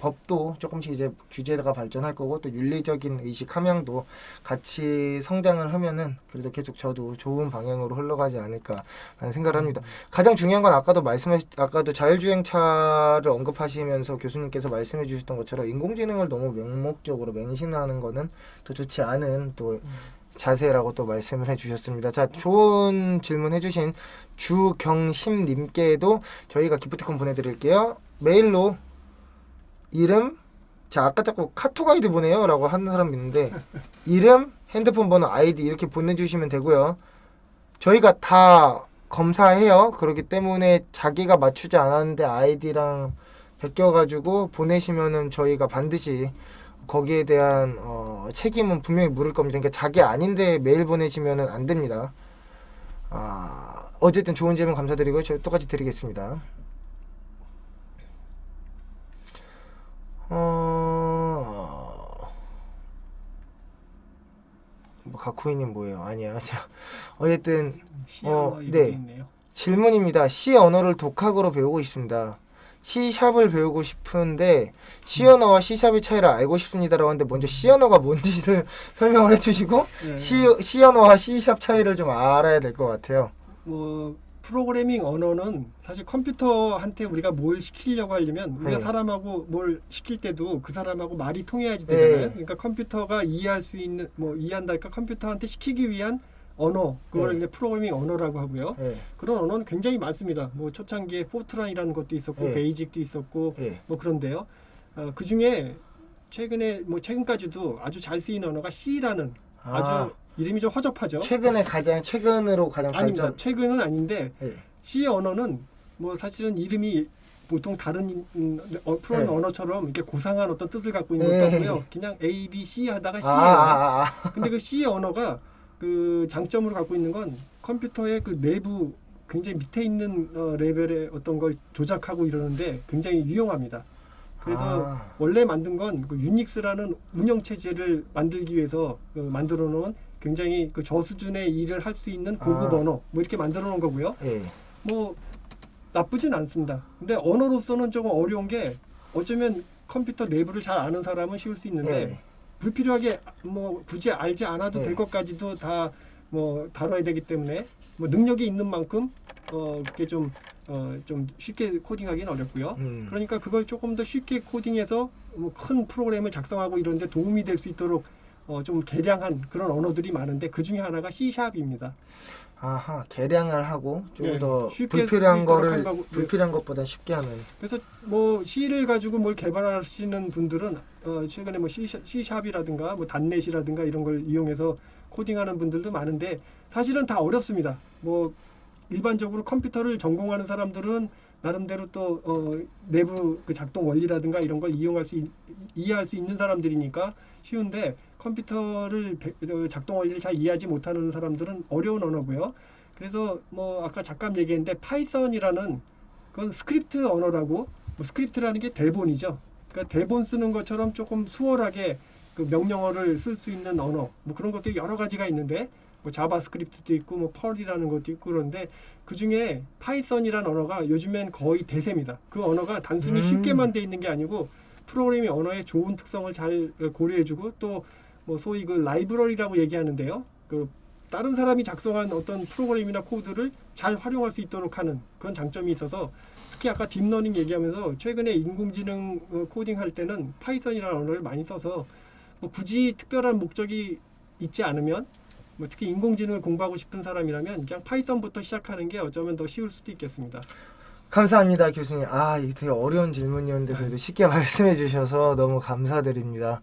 법도 조금씩 이제 규제가 발전할 거고 또 윤리적인 의식 함양도 같이 성장을 하면은 그래도 계속 저도 좋은 방향으로 흘러가지 않을까라는 생각을 합니다. 가장 중요한 건 아까도 자율주행차를 언급하시면서 교수님께서 말씀해 주셨던 것처럼 인공지능을 너무 맹목적으로 맹신하는 거는 또 좋지 않은 또 자세라고 또 말씀을 해주셨습니다. 자, 좋은 질문 해주신 주경심님께도 저희가 기프티콘 보내드릴게요. 메일로 이름, 자 아까 자꾸 카톡 아이디 보내요 라고 하는 사람 있는데 이름, 핸드폰 번호, 아이디 이렇게 보내주시면 되고요. 저희가 다 검사해요. 그렇기 때문에 자기가 맞추지 않았는데 아이디랑 베껴가지고 보내시면은 저희가 반드시 거기에 대한 책임은 분명히 물을 겁니다. 그러니까 자기 아닌데 메일 보내시면은 안 됩니다. 어쨌든 좋은 질문 감사드리고요. 저희 똑같이 드리겠습니다. 뭐 가쿠이님 뭐예요? 아니야. 자, 어쨌든 네. 질문입니다. C 언어를 독학으로 배우고 있습니다. C샵을 배우고 싶은데 C 언어와 C샵의 차이를 알고 싶습니다라고 하는데 먼저 C 언어가 뭔지를 설명을 해주시고 네. C 언어와 C샵 차이를 좀 알아야 될 것 같아요. 뭐 프로그래밍 언어는 사실 컴퓨터한테 우리가 뭘 시키려고 하려면 우리가 네. 사람하고 뭘 시킬 때도 그 사람하고 말이 통해야지 되잖아요. 네. 그러니까 컴퓨터가 이해할 수 있는 뭐 이해한달까 컴퓨터한테 시키기 위한 언어 그걸 네. 이제 프로그래밍 언어라고 하고요. 네. 그런 언어는 굉장히 많습니다. 뭐 초창기에 포트란이라는 것도 있었고 네. 베이직도 있었고 네. 뭐 그런데요. 그 중에 최근까지도 아주 잘 쓰이는 언어가 C라는 아주 이름이 좀 허접하죠. 최근으로 가장 아닙니다. 발전. 최근은 아닌데 네. C 언어는 뭐 사실은 이름이 보통 다른 프로그래밍 네. 언어처럼 이렇게 고상한 어떤 뜻을 갖고 있는 네. 것도 아니고요. 그냥 A, B, C 하다가 C예요. 근데 그 C 언어가 그 장점으로 갖고 있는 건 컴퓨터의 그 내부 굉장히 밑에 있는 레벨의 어떤 걸 조작하고 이러는데 굉장히 유용합니다. 그래서 원래 만든 건 그 유닉스라는 운영 체제를 만들기 위해서 만들어 놓은 굉장히 그 저수준의 일을 할 수 있는 고급 언어 뭐 이렇게 만들어 놓은 거고요. 네. 뭐 나쁘진 않습니다. 근데 언어로서는 조금 어려운 게 어쩌면 컴퓨터 내부를 잘 아는 사람은 쉬울 수 있는데 네. 불필요하게 뭐 굳이 알지 않아도 네. 될 것까지도 다 뭐 다뤄야 되기 때문에 뭐 능력이 있는 만큼 그게 좀 쉽게 코딩하기는 어렵고요. 그러니까 그걸 조금 더 쉽게 코딩해서 뭐 큰 프로그램을 작성하고 이런데 도움이 될 수 있도록 좀 개량한 그런 언어들이 많은데 그 중에 하나가 C#입니다. 아하, 개량을 하고 좀 네, 더 쉽게 불필요한 쓰이도록 거를 한 거고, 불필요한 것보다 쉽게 하는. 그래서 뭐 C를 가지고 뭘 개발하시는 분들은 최근에 뭐 C#이라든가 뭐 단넷이라든가 이런 걸 이용해서 코딩하는 분들도 많은데 사실은 다 어렵습니다. 뭐 일반적으로 컴퓨터를 전공하는 사람들은 나름대로 또 내부 그 작동 원리라든가 이런 걸 이해할 수 있는 사람들이니까 쉬운데 컴퓨터를 작동 원리를 잘 이해하지 못하는 사람들은 어려운 언어고요. 그래서 뭐 아까 잠깐 얘기했는데 파이썬이라는 그건 스크립트 언어라고 뭐 스크립트라는 게 대본이죠. 그러니까 대본 쓰는 것처럼 조금 수월하게 그 명령어를 쓸 수 있는 언어 뭐 그런 것들이 여러 가지가 있는데 뭐 자바스크립트도 있고 뭐 펄이라는 것도 있고 그런데 그 중에 파이썬이라는 언어가 요즘엔 거의 대세입니다. 그 언어가 단순히 쉽게만 돼 있는 게 아니고 프로그래밍 언어의 좋은 특성을 잘 고려해주고 또 뭐 소위 그 라이브러리라고 얘기하는데요. 그 다른 사람이 작성한 어떤 프로그램이나 코드를 잘 활용할 수 있도록 하는 그런 장점이 있어서 특히 아까 딥러닝 얘기하면서 최근에 인공지능 코딩할 때는 파이썬이라는 언어를 많이 써서 뭐 굳이 특별한 목적이 있지 않으면 뭐 특히 인공지능을 공부하고 싶은 사람이라면 그냥 파이썬부터 시작하는 게 어쩌면 더 쉬울 수도 있겠습니다. 감사합니다, 교수님. 아, 이게 되게 어려운 질문이었는데 그래도 쉽게 말씀해 주셔서 너무 감사드립니다.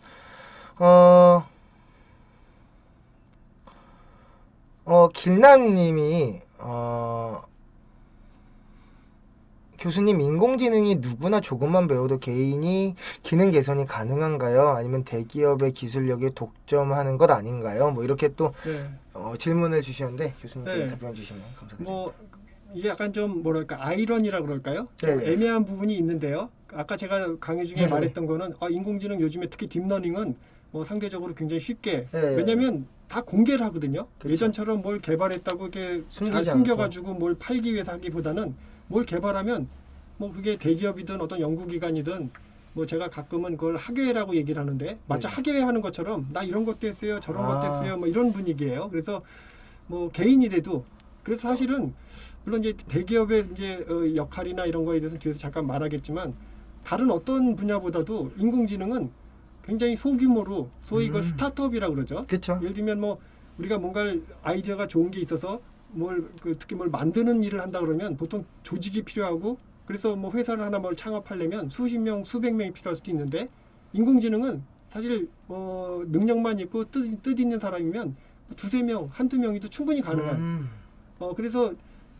길남님이 교수님, 인공지능이 누구나 조금만 배워도 개인이 기능 개선이 가능한가요? 아니면 대기업의 기술력에 독점하는 것 아닌가요? 뭐 이렇게 또 네. 질문을 주셨는데 교수님께 네. 답변 주시면 감사드립니다. 뭐 이게 약간 좀 뭐랄까 아이러니라 그럴까요? 네. 애매한 부분이 있는데요. 아까 제가 강의 중에 네. 말했던 거는 인공지능 요즘에 특히 딥러닝은 뭐 상대적으로 굉장히 쉽게 네. 왜냐하면 다 공개를 하거든요. 그렇죠. 예전처럼 뭘 개발했다고 이렇게 숨기지 잘 숨겨가지고 뭘 팔기 위해서 하기보다는 뭘 개발하면 뭐 그게 대기업이든 어떤 연구기관이든 뭐 제가 가끔은 그걸 학예라고 얘기를 하는데 마치 네. 학예회 하는 것처럼 나 이런 것도 했어요, 저런 아. 것도 했어요, 뭐 이런 분위기예요. 그래서 뭐 개인이라도 그래서 사실은 물론 이제 대기업의 이제 역할이나 이런 거에 대해서 뒤에서 잠깐 말하겠지만 다른 어떤 분야보다도 인공지능은 굉장히 소규모로 소위 이걸 스타트업이라고 그러죠. 그렇죠. 예를 들면 뭐 우리가 뭔가 아이디어가 좋은 게 있어서 특히 뭘 만드는 일을 한다 그러면 보통 조직이 필요하고 그래서 뭐 회사를 하나 뭘 창업하려면 수십 명, 수백 명이 필요할 수도 있는데 인공지능은 사실 능력만 있고 뜻 있는 사람이면 두세 명, 한두 명이도 충분히 가능한. 그래서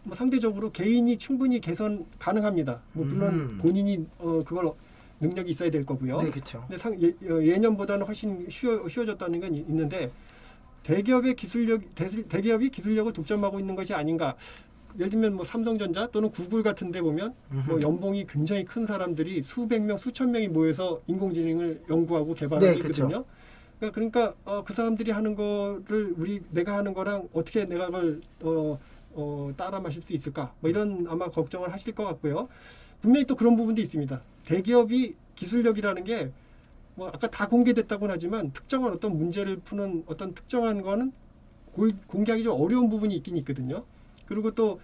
뭐 상대적으로 개인이 충분히 개선 가능합니다. 뭐 물론 본인이 그걸 능력이 있어야 될 거고요. 네, 그렇죠. 근데 예년보다는 훨씬 쉬워졌다는 건 있는데 대기업이 기술력을 독점하고 있는 것이 아닌가. 예를 들면 뭐 삼성전자 또는 구글 같은 데 보면 뭐 연봉이 굉장히 큰 사람들이 수백 명, 수천 명이 모여서 인공지능을 연구하고 개발하고 네, 있거든요. 그러니까 그 사람들이 하는 거를 내가 하는 거랑 어떻게 내가 그걸 따라 마실 수 있을까? 뭐 이런 아마 걱정을 하실 것 같고요. 분명히 또 그런 부분도 있습니다. 대기업이 기술력이라는 게 뭐 아까 다 공개됐다고는 하지만 특정한 어떤 문제를 푸는 어떤 특정한 거는 공개하기 좀 어려운 부분이 있긴 있거든요. 그리고 또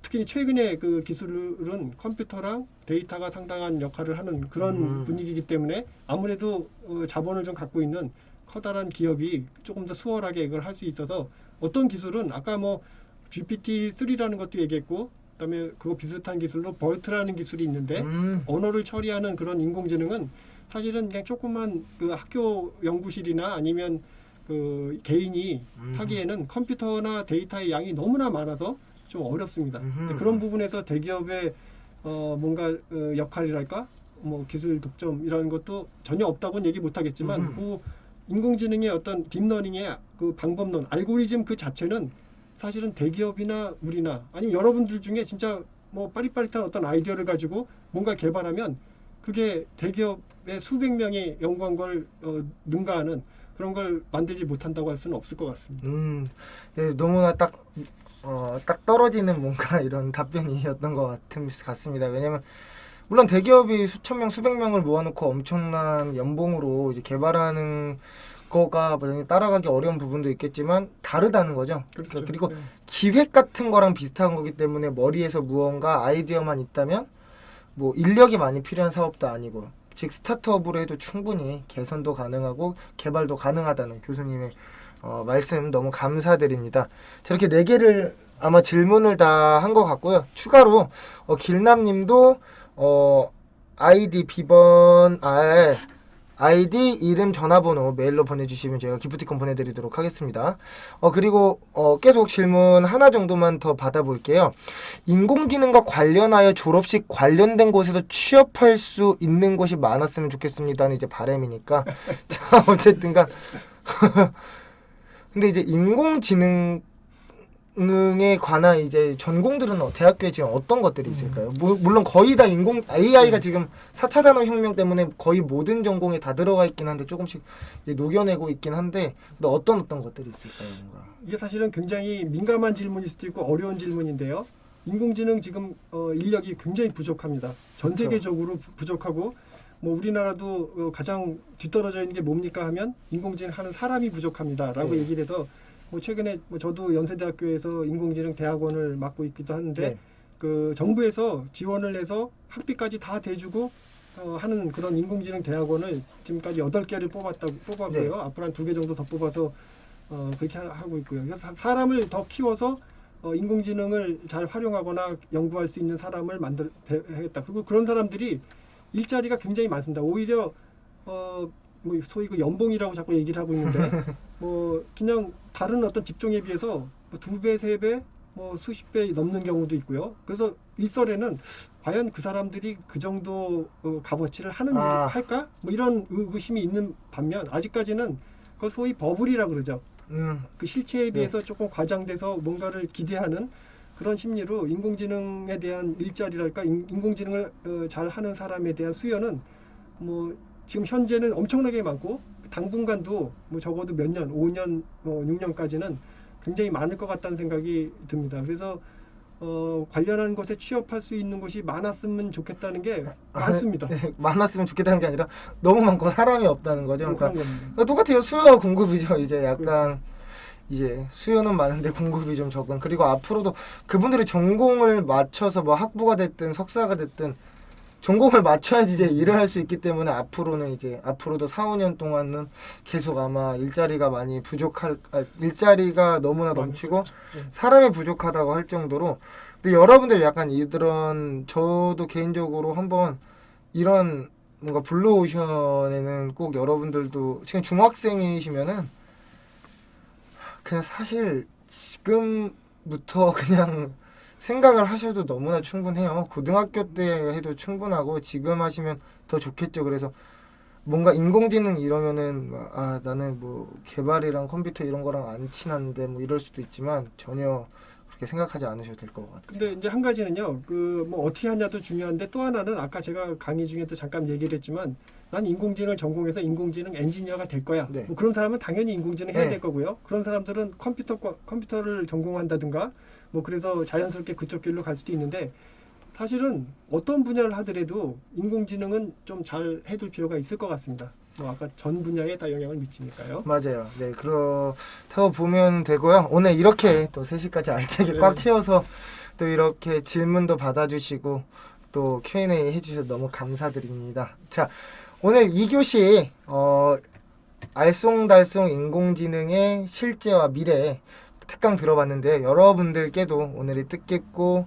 특히 최근에 그 기술은 컴퓨터랑 데이터가 상당한 역할을 하는 그런 분위기이기 때문에 아무래도 자본을 좀 갖고 있는 커다란 기업이 조금 더 수월하게 이걸 할 수 있어서 어떤 기술은 아까 뭐 GPT-3라는 것도 얘기했고 그다음에 그거 비슷한 기술로 벌트라는 기술이 있는데 언어를 처리하는 그런 인공지능은 사실은 그냥 조그만 그 학교 연구실이나 아니면 그 개인이 하기에는 컴퓨터나 데이터의 양이 너무나 많아서 좀 어렵습니다. 근데 그런 부분에서 대기업의 뭔가 역할이랄까 뭐 기술 독점이라는 것도 전혀 없다고는 얘기 못하겠지만 그 인공지능의 어떤 딥러닝의 그 방법론 알고리즘 그 자체는 사실은 대기업이나 우리나 아니면 여러분들 중에 진짜 뭐 빠릿빠릿한 어떤 아이디어를 가지고 뭔가 개발하면 그게 대기업의 수백 명이 연구한 걸 능가하는 그런 걸 만들지 못한다고 할 수는 없을 것 같습니다. 네, 너무나 딱 떨어지는 뭔가 이런 답변이었던 것 같습니다. 왜냐면 물론 대기업이 수천 명, 수백 명을 모아놓고 엄청난 연봉으로 이제 개발하는 거가 뭐 따라가기 어려운 부분도 있겠지만 다르다는 거죠. 그렇죠. 그리고 네. 기획 같은 거랑 비슷한 거기 때문에 머리에서 무언가 아이디어만 있다면 뭐 인력이 많이 필요한 사업도 아니고, 즉 스타트업으로 해도 충분히 개선도 가능하고 개발도 가능하다는 교수님의 말씀 너무 감사드립니다. 저렇게 4개를 아마 질문을 다 한 것 같고요. 추가로 길남님도 아이디 비번 아이디 이름 전화번호 메일로 보내주시면 제가 기프티콘 보내드리도록 하겠습니다. 그리고 계속 질문 하나 정도만 더 받아볼게요. 인공지능과 관련하여 졸업식 관련된 곳에서 취업할 수 있는 곳이 많았으면 좋겠습니다는 이제 바람이니까. 자, 어쨌든간 근데 이제 인공지능에 관한 이제 전공들은 대학교에 지금 어떤 것들이 있을까요? 물론 거의 다 AI가 지금 4차 산업혁명 때문에 거의 모든 전공에 다 들어가 있긴 한데 조금씩 이제 녹여내고 있긴 한데, 근데 어떤 것들이 있을까요? 뭔가? 이게 사실은 굉장히 민감한 질문일 수도 있고 어려운 질문인데요. 인공지능 지금 인력이 굉장히 부족합니다. 전 그렇죠. 세계적으로 부족하고, 뭐 우리나라도 가장 뒤떨어져 있는 게 뭡니까 하면 인공지능 하는 사람이 부족합니다라고 네. 얘기를 해서, 뭐 최근에 뭐 저도 연세대학교에서 인공지능 대학원을 맡고 있기도 하는데 네. 그 정부에서 지원을 해서 학비까지 다 대주고 하는 그런 인공지능 대학원을 지금까지 8개를 뽑았고요. 네. 앞으로 한 2개 정도 더 뽑아서 그렇게 하고 있고요. 그래서 사람을 더 키워서 인공지능을 잘 활용하거나 연구할 수 있는 사람을 만들겠다. 그리고 그런 사람들이 일자리가 굉장히 많습니다. 오히려 뭐 소위 그 연봉이라고 자꾸 얘기를 하고 있는데 뭐 그냥 다른 어떤 직종에 비해서 뭐 2배, 3배, 뭐 수십 배 넘는 경우도 있고요. 그래서 일설에는 과연 그 사람들이 그 정도 값어치를 할까? 뭐 이런 의구심이 있는 반면, 아직까지는 그 소위 버블이라고 그러죠. 그 실체에 비해서 조금 과장돼서 뭔가를 기대하는 그런 심리로 인공지능에 대한 일자리랄까, 인공지능을 잘 하는 사람에 대한 수요는 뭐 지금 현재는 엄청나게 많고 당분간도 뭐 적어도 몇 년, 5년, 6년까지는 굉장히 많을 것 같다는 생각이 듭니다. 그래서 관련한 것에 취업할 수 있는 곳이 많았으면 좋겠다는 게 많습니다. 네, 많았으면 좋겠다는 게 아니라 너무 많고 사람이 없다는 거죠. 뭐 그러니까 그런 겁니다. 똑같아요. 수요와 공급이죠. 이제 약간 이제 수요는 많은데 공급이 좀 적은. 그리고 앞으로도 그분들이 전공을 맞춰서 뭐 학부가 됐든 석사가 됐든 전공을 맞춰야지 이제 일을 할 수 있기 때문에 앞으로도 4, 5년 동안은 계속 아마 일자리가 많이 일자리가 너무나 넘치고 사람이 부족하다고 할 정도로. 근데 여러분들 약간 저도 개인적으로 한번 이런 뭔가 블루오션에는 꼭 여러분들도 지금 중학생이시면은 그냥 사실 지금부터 그냥 생각을 하셔도 너무나 충분해요. 고등학교 때 해도 충분하고 지금 하시면 더 좋겠죠. 그래서 뭔가 인공지능 이러면은 나는 뭐 개발이랑 컴퓨터 이런 거랑 안 친한데 뭐 이럴 수도 있지만 전혀 그렇게 생각하지 않으셔도 될 것 같아요. 근데 이제 한 가지는요, 그 뭐 어떻게 하냐도 중요한데, 또 하나는 아까 제가 강의 중에도 잠깐 얘기를 했지만, 난 인공지능을 전공해서 인공지능 엔지니어가 될 거야. 네. 뭐 그런 사람은 당연히 인공지능 해야 네. 될 거고요. 그런 사람들은 컴퓨터를 전공한다든가, 뭐 그래서 자연스럽게 그쪽 길로 갈 수도 있는데, 사실은 어떤 분야를 하더라도 인공지능은 좀 잘 해둘 필요가 있을 것 같습니다. 뭐 아까 전 분야에 다 영향을 미치니까요. 맞아요. 네, 그렇다고 보면 되고요. 오늘 이렇게 또 3시까지 알차게 네. 꽉 채워서 또 이렇게 질문도 받아주시고 또 Q&A 해주셔서 너무 감사드립니다. 자, 오늘 2교시 알쏭달쏭 인공지능의 실제와 미래 특강 들어봤는데, 여러분들께도 오늘이 뜻깊고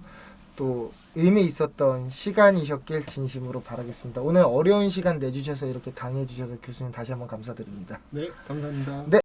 또 의미 있었던 시간이셨길 진심으로 바라겠습니다. 오늘 어려운 시간 내주셔서 이렇게 강의해 주셔서 교수님 다시 한번 감사드립니다. 네, 감사합니다. 네.